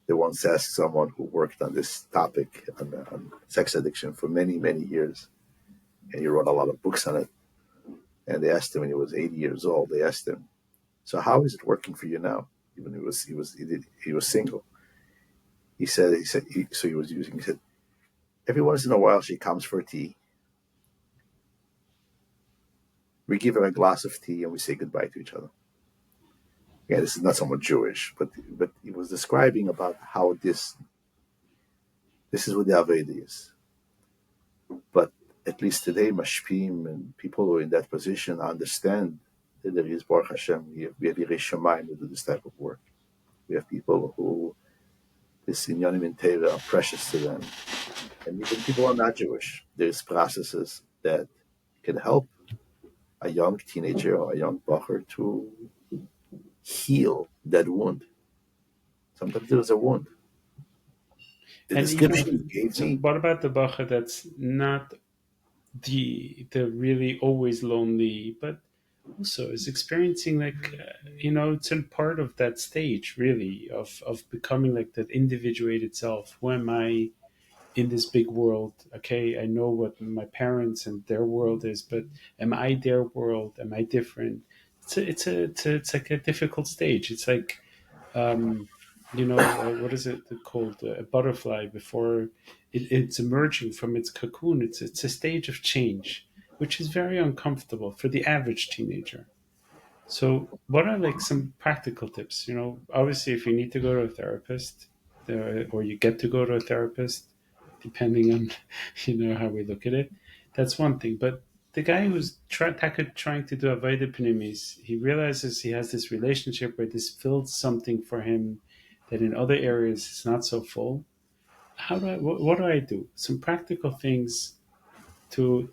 They once asked someone who worked on this topic, on sex addiction, for many, many years, and he wrote a lot of books on it. And they asked him when he was 80 years old. They asked him, "So how is it working for you now?" Even he was single. He said he was using. He said, every once in a while she comes for tea. We give her a glass of tea and we say goodbye to each other. Yeah, this is not somewhat Jewish, but he was describing about how this is what the Aveda is. But at least today, mashpim and people who are in that position understand that there is Baruch Hashem. We have Yirei Shamayim who do this type of work. We have people who this inyanim in Torah are precious to them, and even people who are not Jewish. There's processes that can help a young teenager or a young bacher to heal that wound. Sometimes there's a wound. The And description you gave so me. what about the bacha that's not the really always lonely, but also is experiencing like it's in part of that stage really of becoming like that individuated self. Who am I in this big world? Okay, I know what my parents and their world is, but am I their world? Am I different? It's like a difficult stage. It's like what is it called? A butterfly before it's emerging from its cocoon. It's a stage of change, which is very uncomfortable for the average teenager. So, what are like some practical tips? Obviously, if you need to go to a therapist, or you get to go to a therapist, depending on how we look at it, that's one thing. But the guy who's trying to do avodah pnimis, he realizes he has this relationship where this fills something for him that in other areas it's not so full. What do I do? Some practical things to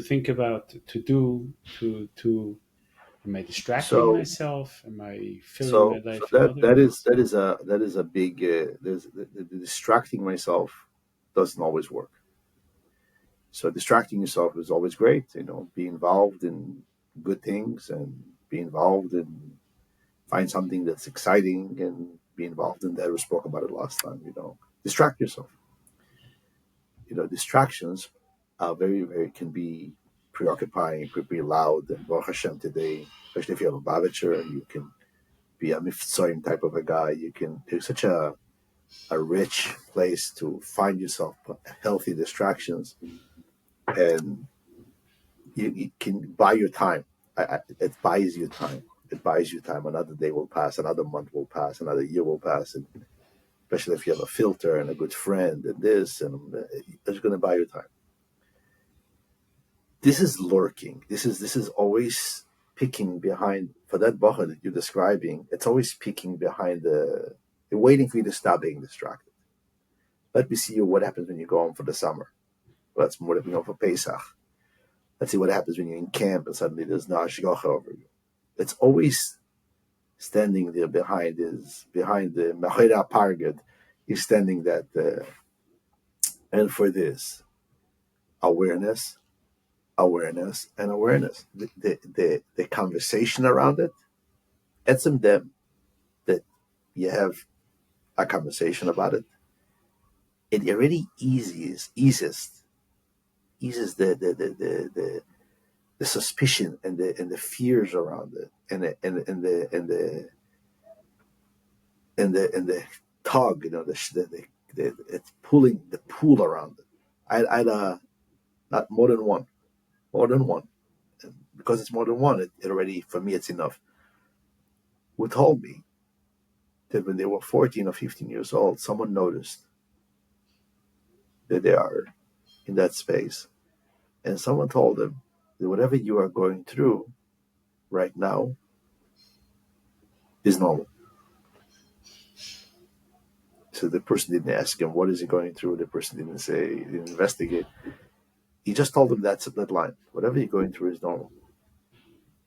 think about, to do, to am I distracting So myself? Am I filling my so life in other ways? that is a big the distracting myself doesn't always work. So distracting yourself is always great. Be involved in good things and be involved in find something that's exciting and be involved in that. We spoke about it last time. Distract yourself. Distractions are very, very can be preoccupying, could be loud. And Baruch Hashem today, especially if you have a Bavitcher, you can be a Miftzoim type of a guy. There's such a rich place to find yourself healthy distractions, and you can buy your time. It buys you time. It buys you time. Another day will pass, another month will pass, another year will pass, and especially if you have a filter and a good friend and this, and it's going to buy you time. This is lurking. This is always picking behind, for that bacha that you're describing. It's always picking behind they're waiting for you to stop being distracted. Let me see what happens when you go home for the summer. Well, that's more than we go for Pesach. Let's see what happens when you're in camp and suddenly there's no hashgacha over you. It's always standing there behind the Mechera Pargad. He's standing that, and for this awareness, and awareness. The conversation around it, it's them that you have a conversation about it. It already eases the suspicion and the fears around it, and the tug, it's pulling the pool around it. I'd not more than one, and because it's more than one, it already for me it's enough. Who told me that when they were 14 or 15 years old, someone noticed that they are in that space, and someone told them that whatever you are going through right now is normal. So the person didn't ask him, what is he going through? The person didn't say, he didn't investigate. He just told him that line. Whatever you're going through is normal.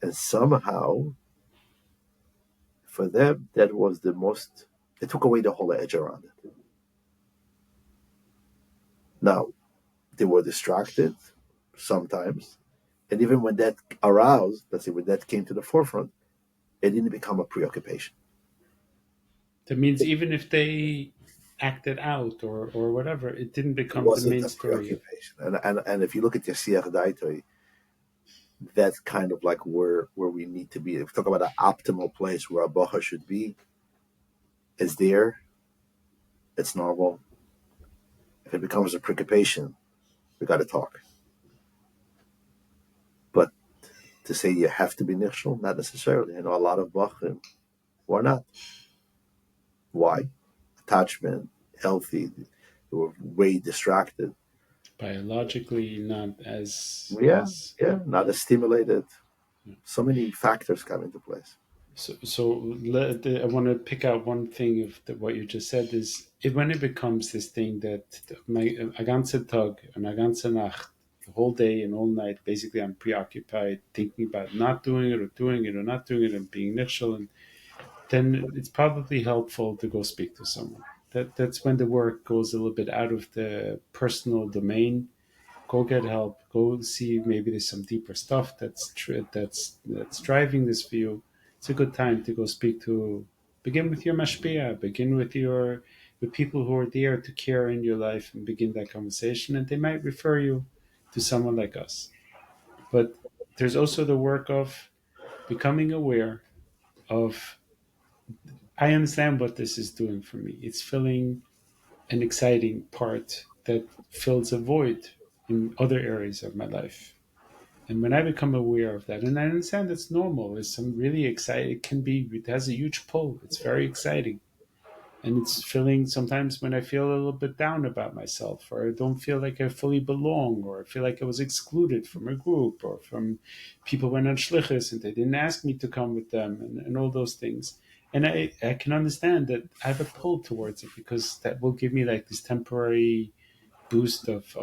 And somehow, for them, that was it took away the whole edge around it. Now, they were distracted sometimes. And even when that aroused, let's say when that came to the forefront, it didn't become a preoccupation. That means even if they acted out or whatever, it didn't It become the wasn't main a story. preoccupation. And if you look at your Siach Daitoi, that's kind of like where we need to be. If we talk about an optimal place where a bocha should be, it's there, it's normal. If it becomes a preoccupation, We got to talk. But to say you have to be nichshel, not necessarily. A lot of Bochurim who are not. Why? Attachment, healthy. They were way distracted. Biologically, not as Yeah, not as stimulated. So many factors come into place. I want to pick out one thing of what you just said is when it becomes this thing that my a ganze Tag and a ganze Nacht, the whole day and all night, basically I'm preoccupied thinking about not doing it or doing it or not doing it and being nichshel, and then it's probably helpful to go speak to someone. That's when the work goes a little bit out of the personal domain. Go get help. Go see maybe there's some deeper stuff that's driving this for you. It's a good time to go speak to. Begin with your mashpia. Begin with people who are there to care in your life and begin that conversation. And they might refer you to someone like us. But there's also the work of becoming aware of. I understand what this is doing for me. It's filling an exciting part that fills a void in other areas of my life. And when I become aware of that, and I understand that's normal, it's some really exciting, it has a huge pull. It's very exciting. And it's feeling sometimes when I feel a little bit down about myself, or I don't feel like I fully belong, or I feel like I was excluded from a group, or from people who went on shlichus and they didn't ask me to come with them, and all those things. And I can understand that I have a pull towards it because that will give me like this temporary boost of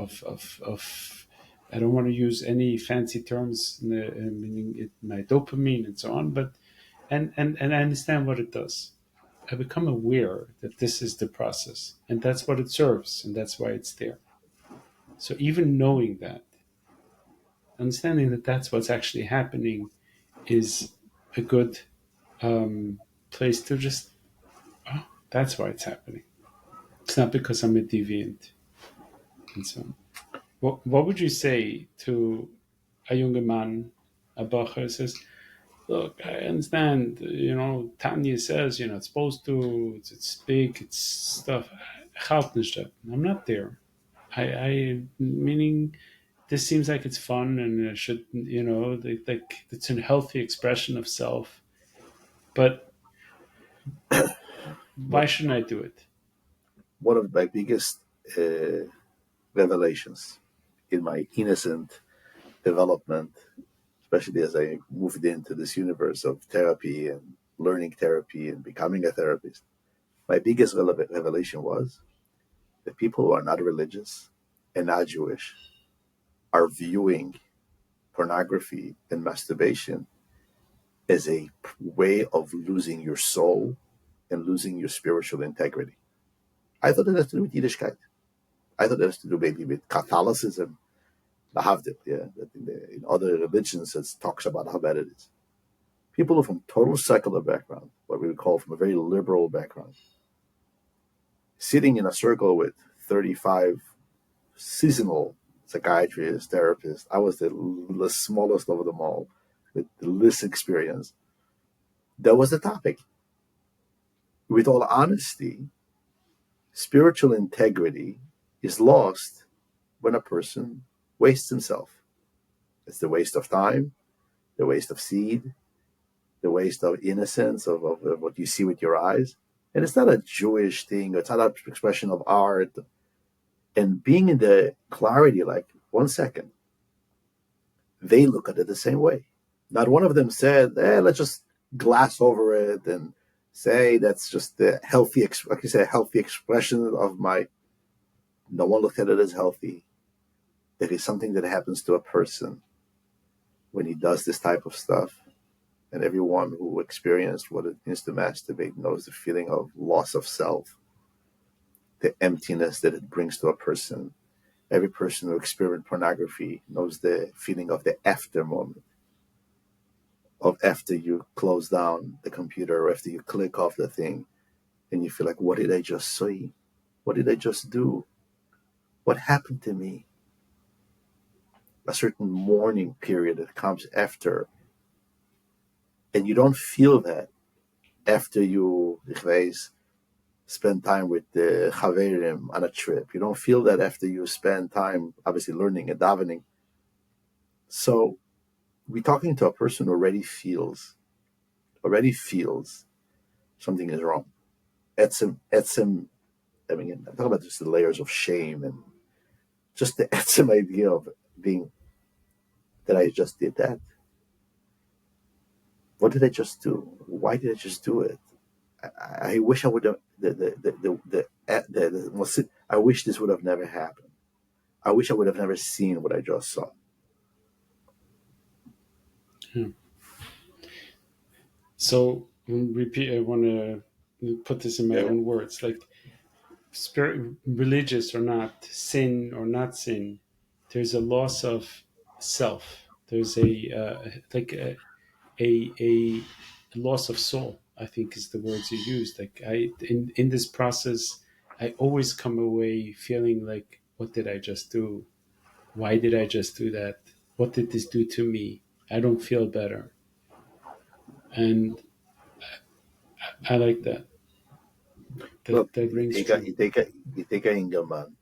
I don't want to use any fancy terms, meaning my dopamine and so on, but and I understand what it does. I become aware that this is the process, and that's what it serves, and that's why it's there. So even knowing that, understanding that that's what's actually happening, is a good place to just, oh, that's why it's happening. It's not because I'm a deviant, and so on. What would you say to a younger man, a bacher says, look, I understand, Tanya says you're not supposed to, it's big, it's stuff. I'm not there. Meaning, this seems like it's fun and it should, like it's a healthy expression of self. But why shouldn't I do it? One of my biggest revelations in my innocent development, especially as I moved into this universe of therapy and learning therapy and becoming a therapist, my biggest revelation was that people who are not religious and not Jewish are viewing pornography and masturbation as a way of losing your soul and losing your spiritual integrity. I thought it has to do with Yiddishkeit. I thought it has to do maybe with Catholicism, the Havdil, that in other religions it talks about how bad it is. People who are from total secular background, what we would call from a very liberal background, sitting in a circle with 35 seasonal psychiatrists, therapists. I was the smallest of them all, with the least experience. That was the topic. With all honesty, spiritual integrity is lost when a person wastes himself. It's the waste of time, the waste of seed, the waste of innocence, of what you see with your eyes. And it's not a Jewish thing, it's not an expression of art. And being in the clarity, like, 1 second, they look at it the same way. Not one of them said, let's just glass over it and say that's just the healthy, like you say, healthy expression of my. No one looked at it as healthy. It is something that happens to a person when he does this type of stuff. And everyone who experienced what it means to masturbate knows the feeling of loss of self, the emptiness that it brings to a person. Every person who experienced pornography knows the feeling of the after moment, of after you close down the computer or after you click off the thing and you feel like, what did I just see? What did I just do? What happened to me? A certain mourning period that comes after. And you don't feel that after you, spend time with the Chaverim on a trip. You don't feel that after you spend time, obviously, learning and davening. So we're talking to a person who already feels something is wrong. Etzem, I mean, I'm talking about just the layers of shame and just the etzem idea of being, that I just did that. What did I just do? Why did I just do it? I wish I would have, I wish this would have never happened. I wish I would have never seen what I just saw. Yeah. So repeat. I want to put this in my own words. Like spirit, religious or not, sin or not sin, there's a loss of self. There's a loss of soul, I think is the words you used. Like in this process, I always come away feeling like, what did I just do? Why did I just do that? What did this do to me? I don't feel better. And I like that. Look, That you rings take a true. you take a you take a Inga man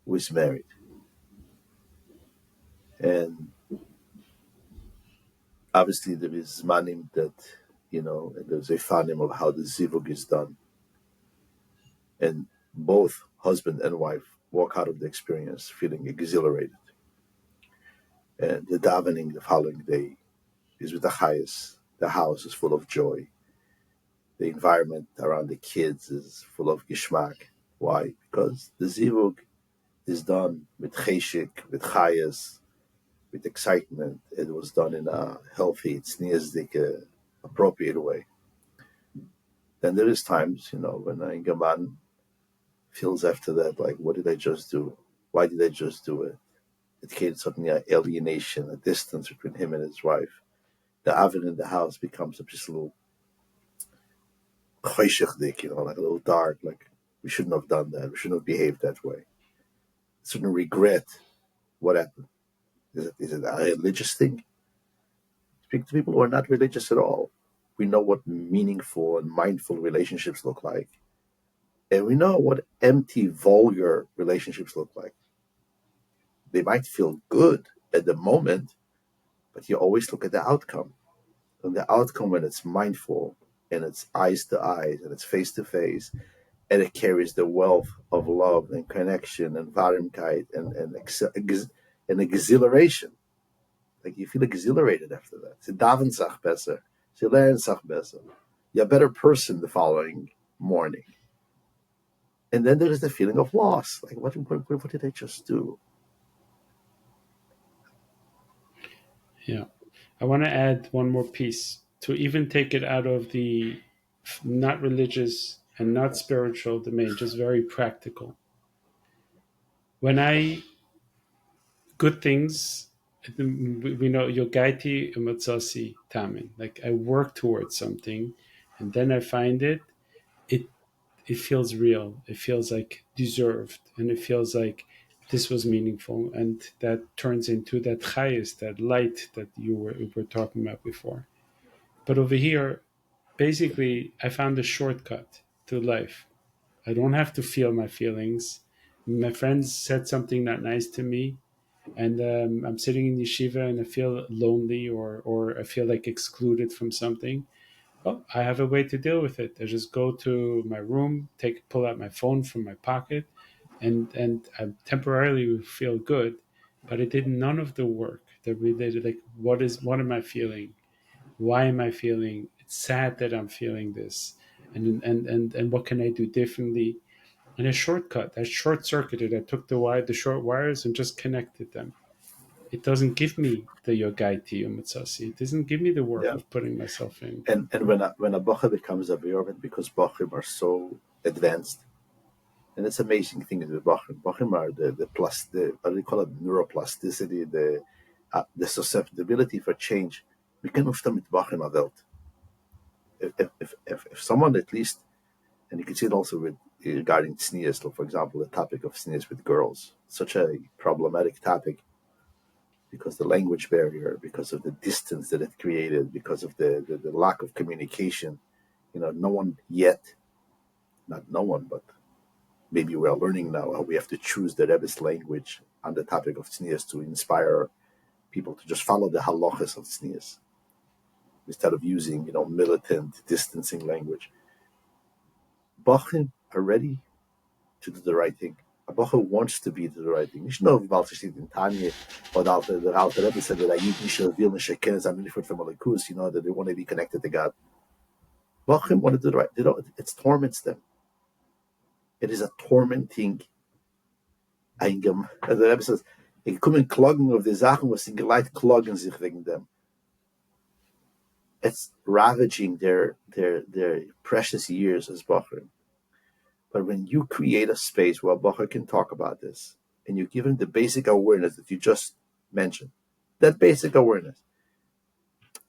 who is married, and obviously there is manim that, and there's a fanim of how the zivug is done, and both husband and wife walk out of the experience feeling exhilarated, and the davening the following day is with the highest. The house is full of joy. The environment around the kids is full of gishmak. Why? Because the zivug is done with cheshik, with chayas, with excitement. It was done in a healthy, tzniazdik, appropriate way. Then there is times, when a Ingaman feels after that, like, what did I just do? Why did I just do it? It created suddenly an alienation, a distance between him and his wife. The oven in the house becomes just a little choshechdik, like a little dark, like we shouldn't have done that. We shouldn't have behaved that way. Certain regret. What happened? Is it a religious thing? Speak to people who are not religious at all. We know what meaningful and mindful relationships look like. And we know what empty, vulgar relationships look like. They might feel good at the moment, but you always look at the outcome. And the outcome, when it's mindful and it's eyes to eyes and it's face to face, and it carries the wealth of love and connection and varimkeit and exhilaration. Like you feel exhilarated after that. Sie daven sich besser. Sie lernen sich besser. You're a better person the following morning. And then there is the feeling of loss. Like, what did I just do? Yeah. I want to add one more piece to even take it out of the not religious and not spiritual domain, just very practical. When I, good things, we know yogaiti umatsasi tamin. Like I work towards something and then I find it it feels real. It feels like deserved, and it feels like this was meaningful, and that turns into that chayis, that light that you were talking about before. But over here, basically, I found a shortcut to life. I don't have to feel my feelings. My friends said something not nice to me, and I'm sitting in yeshiva and I feel lonely, or I feel like excluded from something. Oh, I have a way to deal with it. I just go to my room, pull out my phone from my pocket, and I temporarily feel good, but it did none of the work that related. Like, what am I feeling? Why am I feeling? It's sad that I'm feeling this, and what can I do differently? And a shortcut, I short circuited. I took the short wires, and just connected them. It doesn't give me the yogaiti umatsasi. It doesn't give me the work Yeah. of putting myself in. And when a bacha becomes a Bjorban, because bachim are so advanced, and it's amazing things with bachim. Bachim are the plus the what do you call it, neuroplasticity, the susceptibility for change. We can move them with bachim adult. If someone at least, and you can see it also with regarding tznius, for example, the topic of tznius with girls, such a problematic topic because the language barrier, because of the distance that it created, because of the lack of communication. No one yet not no one, but maybe we are learning now how we have to choose the Rebbe's language on the topic of tznius to inspire people to just follow the halachas of tznius instead of using, militant, distancing language. Bachim are ready to do the right thing. A Bacha wants to be the right thing. You should know about in Tanya, or the Alter Rebbe said that I eat Nishal Vil Nishakens, I'm different from Malakus, that they want to be connected to God. Bachim want to do the right. It torments them. It is a tormenting Eingem. As the Rebbe says, ich komme klagen auf die Sachen, was sind geleit klagen sich wegen them. It's ravaging their precious years as Bochurim. But when you create a space where a Bochur can talk about this, and you give him the basic awareness that you just mentioned, that basic awareness,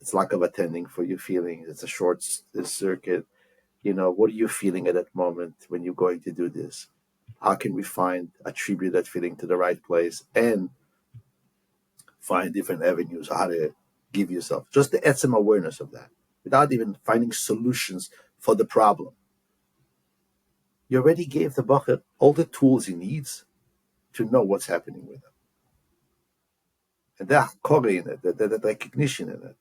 it's lack of attending for your feelings. It's a short circuit. What are you feeling at that moment when you're going to do this? How can we attribute that feeling to the right place and find different avenues how to give yourself just the etzem awareness of that without even finding solutions for the problem. You already gave the Bachur all the tools he needs to know what's happening with him. And that hakore in it, that recognition in it,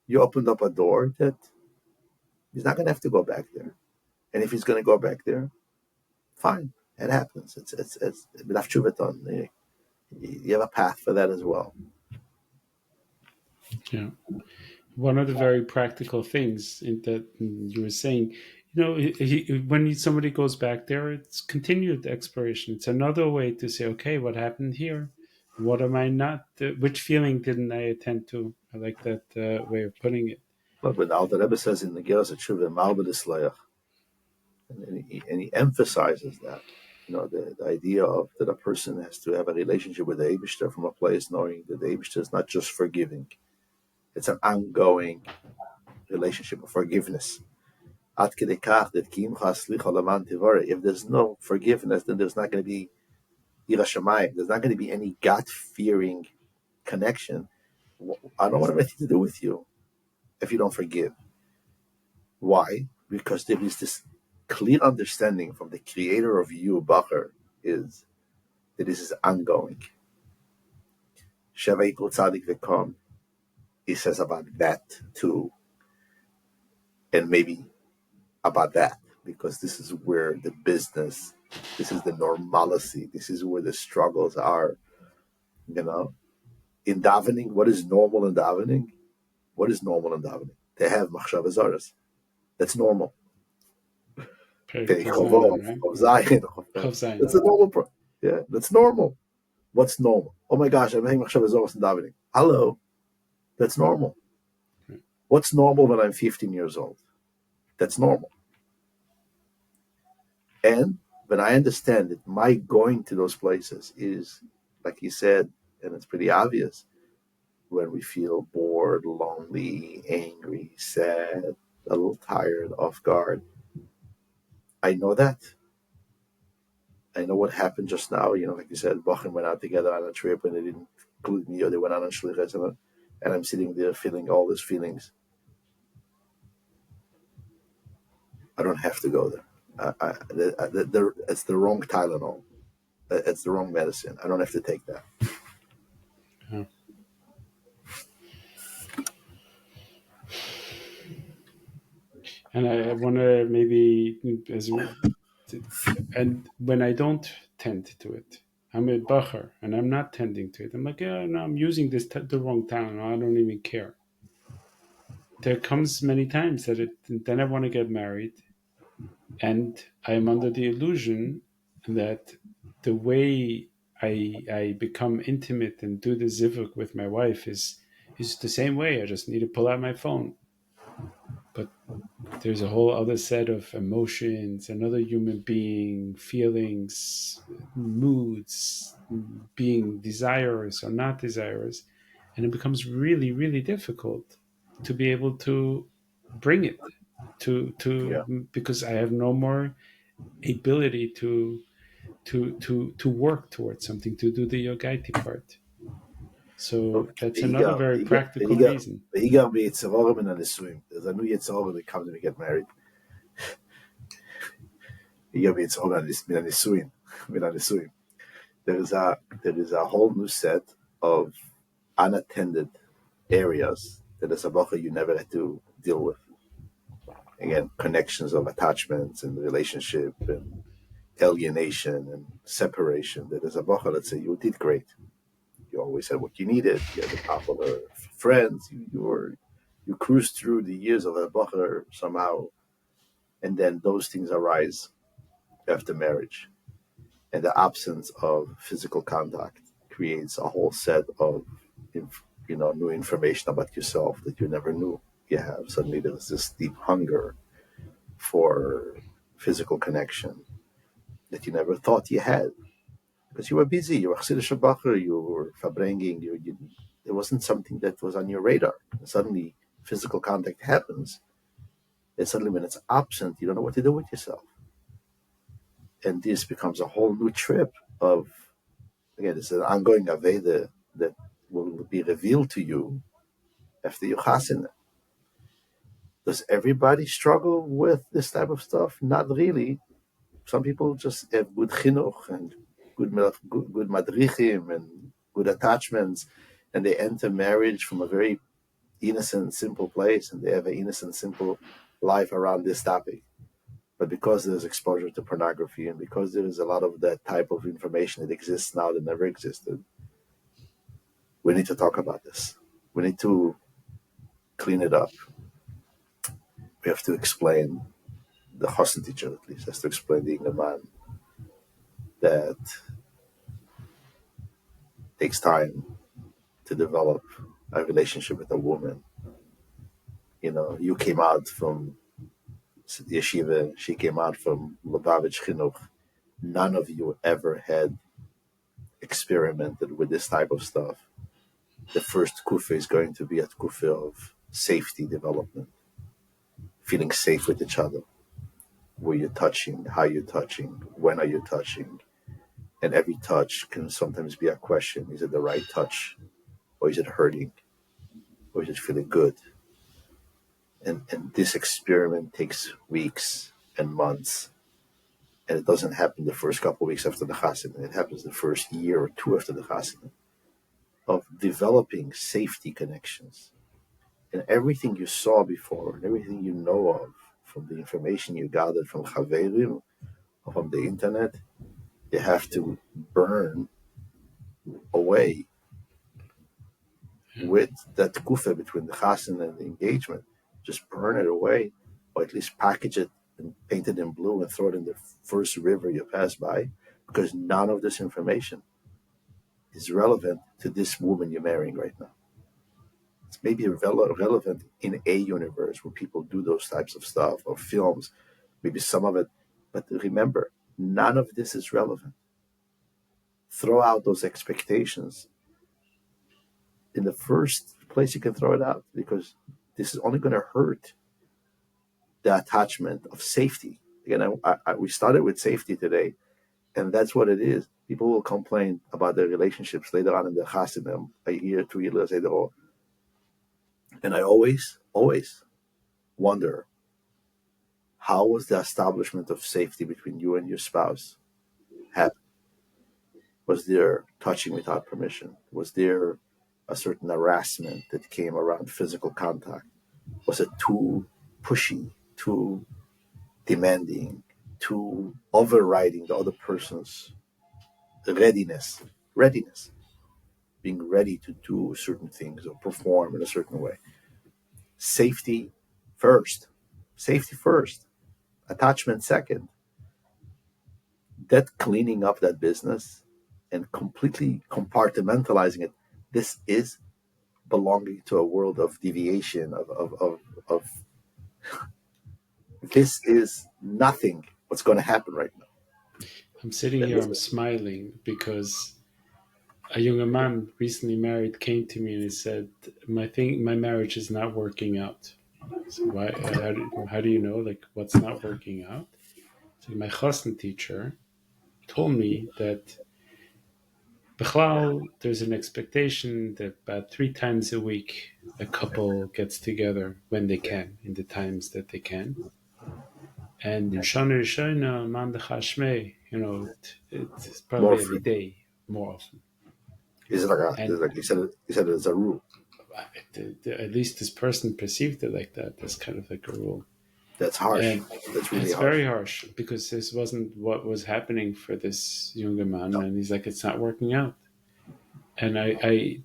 you opened up a door that he's not going to have to go back there. And if he's going to go back there, fine, it happens. It's you have a path for that as well. Yeah. One of the very practical things that you were saying, when somebody goes back there, it's continued exploration. It's another way to say, okay, what happened here? What am I not? Which feeling didn't I attend to? I like that way of putting it. But when the Alter Rebbe says in the Geras Tshuva, Malbedislayach, and he emphasizes that, the idea of that a person has to have a relationship with the Eibishter from a place knowing that the Eibishter is not just forgiving. It's an ongoing relationship of forgiveness. If there's no forgiveness, then there's not going to be Yira Shamayim. There's not going to be any God-fearing connection. I don't want anything to do with you if you don't forgive. Why? Because there is this clear understanding from the creator of you, Bachur, is that this is ongoing. Sheva Yikol Tzadik V'Kom, he says about that too, and maybe about that, because this is where the business, this is the normalcy, this is where the struggles are. In davening, what is normal in davening? What is normal in davening? To have machshava zaras. That's normal. That's a normal. Yeah, that's normal. What's normal? Oh my gosh, I'm having machshava zaras in davening. Hello, that's normal. What's normal when I'm 15 years old? That's normal. And when I understand that my going to those places is, like you said, and it's pretty obvious, when we feel bored, lonely, angry, sad, a little tired, off guard. I know that. I know what happened just now. Like you said, Bochurim went out together on a trip and they didn't include me, or they went out on shlichus, and I'm sitting there feeling all these feelings. I don't have to go there. It's the wrong Tylenol. It's the wrong medicine. I don't have to take that. Yeah. And I want to maybe, and when I don't tend to it, I'm a Bachur and I'm not tending to it. I'm like, yeah, no, I'm using the wrong Tylenol. I don't even care. There comes many times that then I want to get married, and I'm under the illusion that the way I become intimate and do the zivuk with my wife is the same way. I just need to pull out my phone. But there's a whole other set of emotions, another human being, feelings, moods, being desirous or not desirous, and it becomes really, really difficult to be able to bring it because I have no more ability to work towards something, to do the yogaiti part. So that's another very practical reason. There's a new Yetzer Hara that comes when we get married. it's all Nisuin. There is a whole new set of unattended areas that as a bacher you never had to deal with. Again, connections of attachments and relationship and alienation and separation. That as a bacher, let's say you did great. You always had what you needed. You had a popular friends. You cruised through the years of a bacher somehow, and then those things arise after marriage, and the absence of physical contact creates a whole set of new information about yourself that you never knew you have. Suddenly there's this deep hunger for physical connection that you never thought you had because you were busy. You were Chassidish Bacher, you were Fabringing, it wasn't something that was on your radar. And suddenly physical contact happens, and suddenly when it's absent, you don't know what to do with yourself. And this becomes a whole new trip of, again, it's an ongoing Aveda that will be revealed to you after you Chassanim. Does everybody struggle with this type of stuff? Not really. Some people just have good chinuch and good madrichim and good attachments, and they enter marriage from a very innocent, simple place, and they have an innocent, simple life around this topic. But because there's exposure to pornography and because there is a lot of that type of information that exists now that never existed, we need to talk about this. We need to clean it up. We have to explain, the Chassan teacher at least has to explain the man that takes time to develop a relationship with a woman. You came out from yeshiva, she came out from Lubavitch Chinuch. None of you ever had experimented with this type of stuff. The first kufa is going to be a kufa of safety development, feeling safe with each other. Where you're touching, how you're touching, when are you touching, and every touch can sometimes be a question: is it the right touch, or is it hurting, or is it feeling good? And this experiment takes weeks and months, and it doesn't happen the first couple of weeks after the Chassanim. It happens the first year or two after the Chassanim, of developing safety connections. And everything you saw before, and everything you know of from the information you gathered from Chaverim or from the internet, you have to burn away with that kufa between the chassan and the engagement. Just burn it away, or at least package it and paint it in blue and throw it in the first river you pass by, because none of this information is relevant to this woman you're marrying right now. It's maybe relevant in a universe where people do those types of stuff, or films, maybe some of it. But remember, none of this is relevant. Throw out those expectations in the first place you can throw it out, because this is only going to hurt the attachment of safety. Again, we started with safety today, and that's what it is. People will complain about their relationships later on in the Chassanim, a year, 2 years later. And I always wonder, how was the establishment of safety between you and your spouse happen? Was there touching without permission? Was there a certain harassment that came around physical contact? Was it too pushy, too demanding, too overriding the other person's readiness, being ready to do certain things or perform in a certain way? Safety first, attachment second. That cleaning up that business and completely compartmentalizing it, this is belonging to a world of deviation, of this is nothing what's going to happen right now. I'm sitting here, I'm smiling because a young man recently married came to me and he said, my marriage is not working out. So why? How do you know? Like, what's not working out? So my Chassan teacher told me that Bichlal, there's an expectation that about 3 times a week a couple gets together when they can, in the times that they can. And in Shana Rishona, Man Dechashmei, it's More probably every frequent. day, more often. Is it And like you said it as a rule? at least this person perceived it like that. That's kind of like a rule. That's harsh. And That's really it's harsh. very harsh because this wasn't what was happening for this younger man. No. And he's like, it's not working out. And I,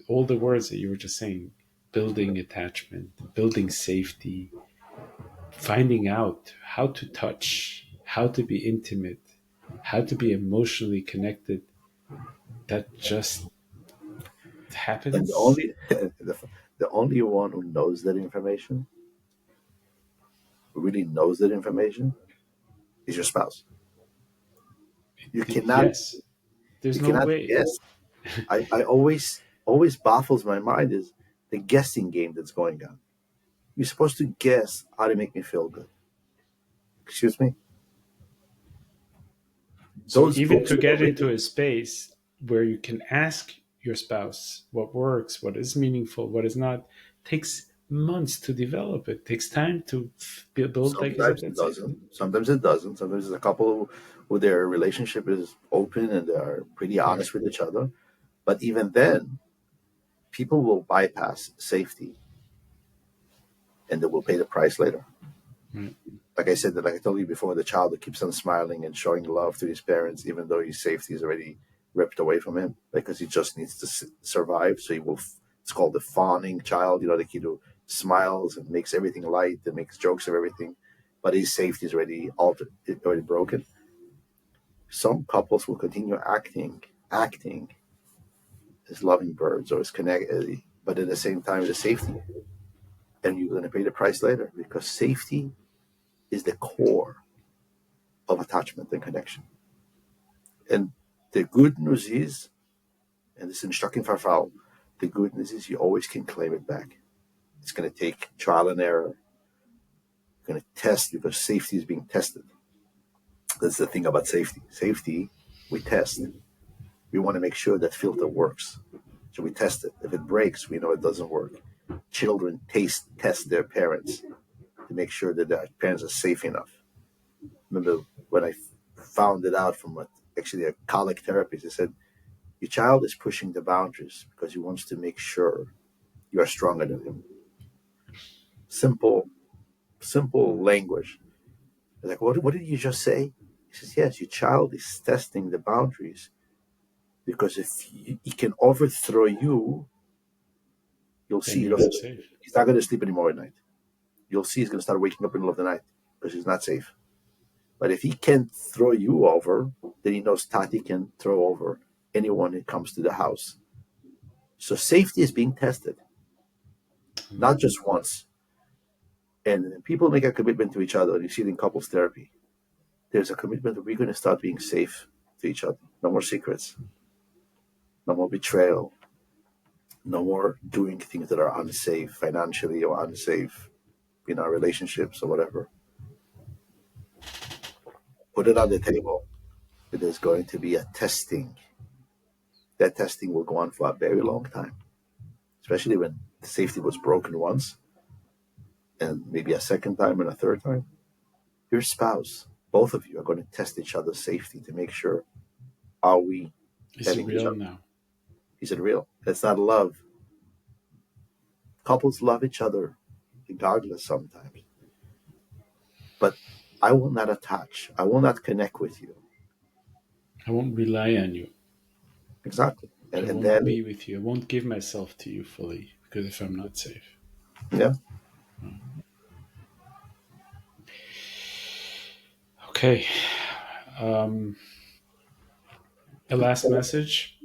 all the words that you were just saying, building attachment, building safety, finding out how to touch, how to be intimate, how to be emotionally connected, that just And the happens. only the only one who knows that information, who really knows that information, is your spouse. You cannot Yes, there's you no cannot way. guess. I always baffles my mind is the guessing game that's going on. You're supposed to guess how to make me feel good. Excuse me? So Those even books to were get into written. a space where you can ask your spouse what works, what is meaningful, what is not, takes months to develop. It takes time to build, like you said, Sometimes it that doesn't. safety. Sometimes it doesn't. Sometimes it's a couple who their relationship is open and they're pretty Right, honest with each other. But even then, people will bypass safety and they will pay the price later. right. Like I said, like I told you before, the child that keeps on smiling and showing love to his parents, even though his safety is already ripped away from him, because he just needs to survive. So he will. It's called the fawning child. The kid who smiles and makes everything light and makes jokes of everything, but his safety is already altered, already broken. Some couples will continue acting as loving birds or as connected, but at the same time, the safety, and you're going to pay the price later because safety is the core of attachment and connection. And the good news is, and this is in Shocking Farfal, the good news is you always can claim it back. It's going to take trial and error. You're going to test because safety is being tested. That's the thing about safety. Safety, we test. We want to make sure that filter works. So we test it. If it breaks, we know it doesn't work. Children test their parents to make sure that their parents are safe enough. Remember when I found it out from actually a colleague therapist, he said, your child is pushing the boundaries because he wants to make sure you are stronger than him. Simple, simple language. I was like, what did you just say? He says, yes, your child is testing the boundaries because if he can overthrow you, you'll Then see you're not safe. he's not going to sleep anymore at night. You'll see he's going to start waking up in the middle of the night because he's not safe. But if he can't throw you over, then he knows Tati can throw over anyone who comes to the house. So safety is being tested, not just once. And people make a commitment to each other. You see it in couples therapy. There's a commitment that we're going to start being safe to each other. No more secrets. No more betrayal. No more doing things that are unsafe financially or unsafe in our relationships or whatever. Put it on the table. There's going to be a testing. That testing will go on for a very long time, especially when safety was broken once and maybe a second time and a third time. Your spouse, both of you are going to test each other's safety to make sure, are we Is it having each real other? now? Is it real? It's not love. Couples love each other regardless sometimes. But I will not attach. I will not connect with you. I won't rely on you. Exactly. I And won't then, be with you. I won't give myself to you fully because if I'm not safe. yeah, Okay. Um, a last message.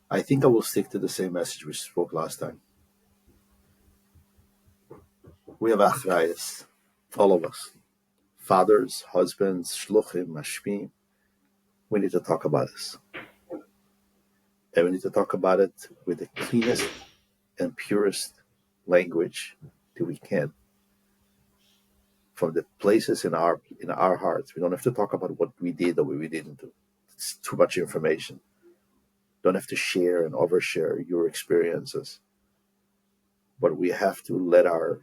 I think I will stick to the same message we spoke last time. We have achrayas, all of us. Fathers, husbands, shluchim, mashpim. We need to talk about this. And we need to talk about it with the cleanest and purest language that we can. From the places in our hearts. We don't have to talk about what we did or what we didn't do. It's too much information. Don't have to share and overshare your experiences. but we have to let our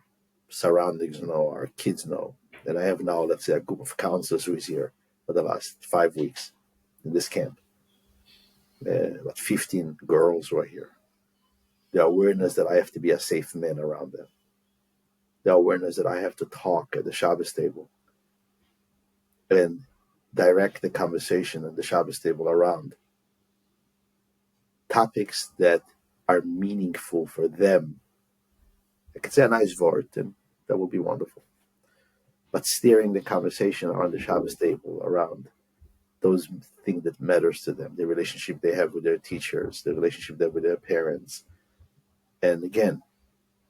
surroundings know, our kids know. And I have now, let's say, a group of counselors who is here for the last 5 weeks in this camp. About 15 girls right here. The awareness that I have to be a safe man around them. The awareness that I have to talk at the Shabbos table and direct the conversation at the Shabbos table around topics that are meaningful for them. I could say a nice word, and that would be wonderful. But steering the conversation around the Shabbos table around those things that matters to them, the relationship they have with their teachers, the relationship they have with their parents. And again,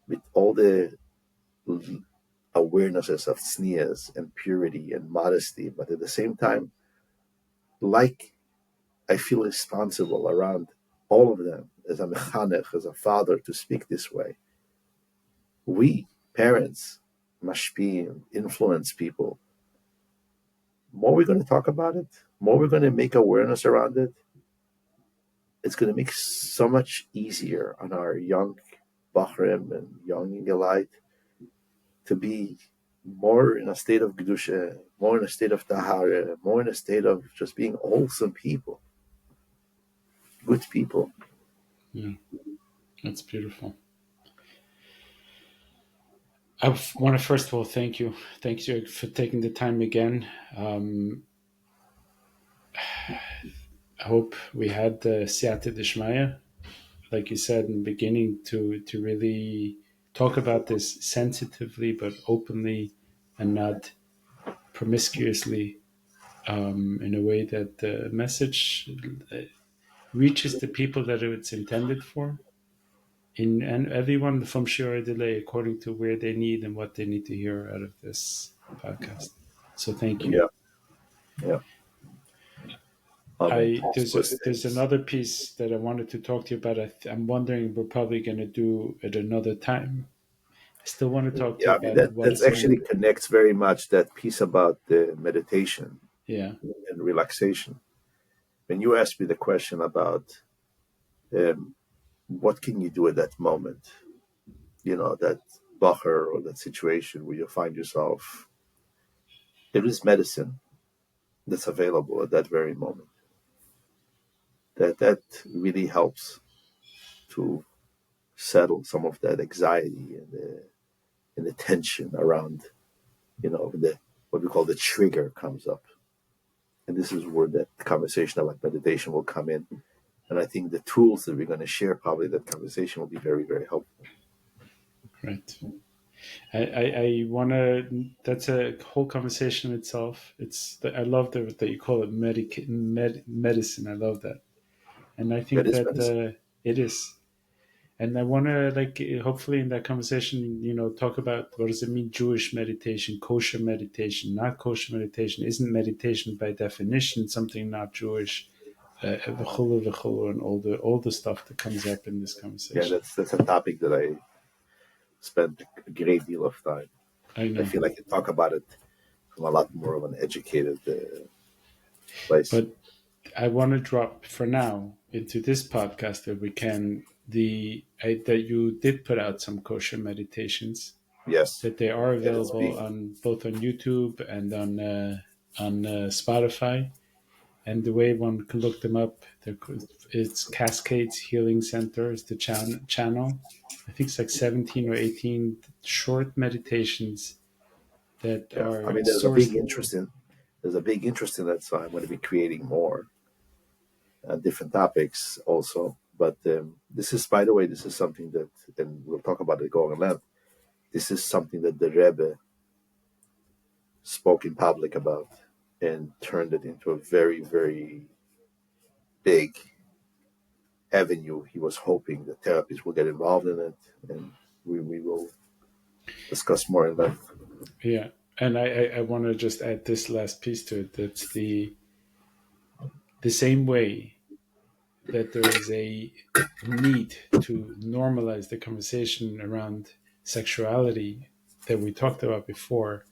with all the awarenesses of tznias and purity and modesty, but at the same time, like I feel responsible around all of them as a mechanech, as a father, to speak this way. We, parents, mashpim, influence people. More we're going to talk about it, more we're going to make awareness around it, it's going to make so much easier on our young Bochurim and young Yingelite to be more in a state of Kedusha, more in a state of Tahara, more in a state of just being wholesome people, good people. Yeah, that's beautiful. I want to first of all thank you. Thank you for taking the time again. I hope we had the Siyata Dishmaya, like you said in the beginning, to really talk about this sensitively but openly and not promiscuously, in a way that the message reaches the people that it's intended for. And everyone from Shura Delay according to where they need and what they need to hear out of this podcast. So thank you. Yeah, yeah. There's another piece that I wanted to talk to you about. I'm wondering we're probably going to do at another time. I still want to talk to Yeah, you I mean about what that's it's actually mean. connects very much that piece about the meditation Yeah, and relaxation. When you asked me the question about what can you do at that moment, that bacher or that situation where you find yourself, there is medicine that's available at that very moment. That really helps to settle some of that anxiety and the tension around, the what we call the trigger comes up. And this is where that conversation about meditation will come in. And I think the tools that we're going to share, probably that conversation will be very, very helpful. right. I want to. That's a whole conversation itself. I love that you call it medicine. I love that, and I That think is that medicine. it is. And I want to, hopefully in that conversation, talk about what does it mean, Jewish meditation, kosher meditation, not kosher meditation. Isn't meditation by definition something not Jewish? V'chulu, v'chulu, and all the stuff that comes up in this Yeah, conversation. that's a topic that I spent a great deal of time. I I know. feel I can talk about it from a lot more of an educated place. But I want to drop for now into this podcast that we can, that you did put out some kosher meditations, Yes, that they are and it's available being on both on YouTube and on Spotify. And the way one can look them up, it's Cascades Healing Center is the channel. I think it's like 17 or 18 short meditations that yeah. I are mean, sourced. there's a big interest in that, so I'm going to be creating more different topics also. But this is, by the way, this is something that, and we'll talk about it going length. This is something that the Rebbe spoke in public about and turned it into a very, very big avenue. He was hoping the therapists will get involved in it, and we will discuss more in length. Yeah. And I want to just add this last piece to it. That's the same way that there is a need to normalize the conversation around sexuality that we talked about before.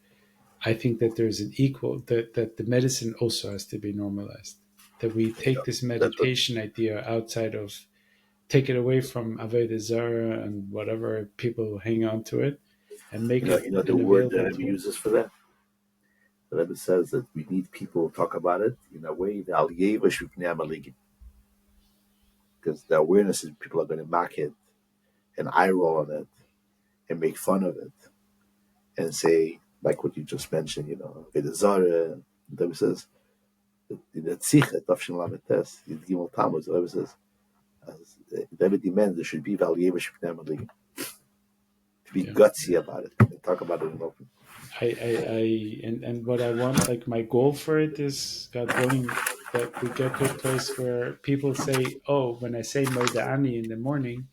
I think that there's an equal that the medicine also has to be normalized. That we take this That's what meditation idea outside of take it away from Avodah Zarah and whatever people hang on to it, and make it The word that available Rabbi to uses for that. The Rebbe says that we need people to talk about it in a way that because the awareness is people are going to mock it and eye roll on it and make fun of it and say, like what you just mentioned, Avodah Zarah. The Rebbe says, in the Tzichet, Tafshin Lamed Tes, in Gimel Tammuz, the Rebbe says, the Rebbe demands there should be Valyevish Pnei Amaligim. To be gutsy about it and talk about it in open. And what I want, like my goal for it is, God willing, that we get to a place where people say, "Oh, when I say Moda'ani in the morning,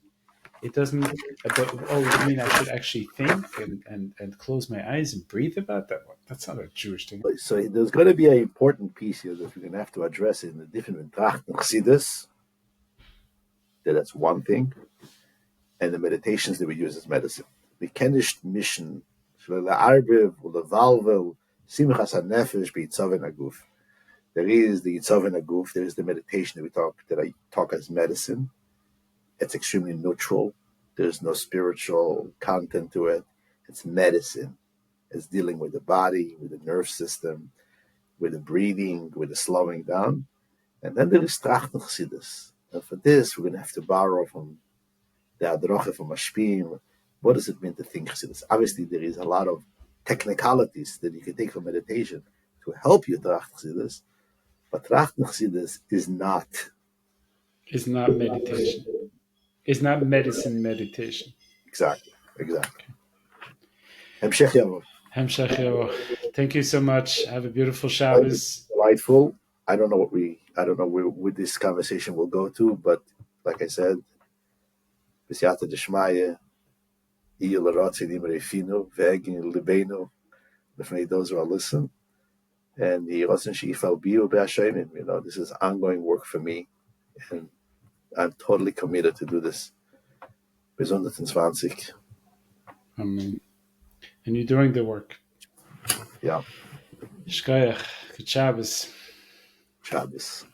it doesn't." But oh, you mean I should actually think and close my eyes and breathe about that one? That's not a Jewish thing. So there's going to be an important piece here that we're going to have to address in the different Trachten Chassidus. That's one thing, and the meditations that we use as medicine. We can nicht mischen le'arbev u'levalvel simchas hanefesh b'yitzaven aguf. There is the yitzaven aguf. There is the meditation that I talk as medicine. It's extremely neutral. There's no spiritual content to it. It's medicine. It's dealing with the body, with the nerve system, with the breathing, with the slowing down. And then there is Trachten Chassidus. And for this, we're going to have to borrow from the Adroche from Mashpim. What does it mean to think Chassidus? Obviously, there is a lot of technicalities that you can take from meditation to help you Trachten Chassidus. But Trachten Chassidus is not. It's not meditation. It's not medicine meditation. Exactly. Hemshech Yavov. Hemshech Yavov. Thank you so much. Have a beautiful Shabbos. Delightful. I don't know where this conversation will go to, but like I said, B'siyata Deshmaya, Iyul Ratzidim Refinu, Ve'egin Libenu, Lefnei those who are listening. And the Ratzon She'ifal Biyu Be'Hashemim, this is ongoing work for me, and I'm totally committed to do this. Besonders 20. Amen. And you're doing the work. Yeah. Shkoyach. Good Shabbos. Shabbos.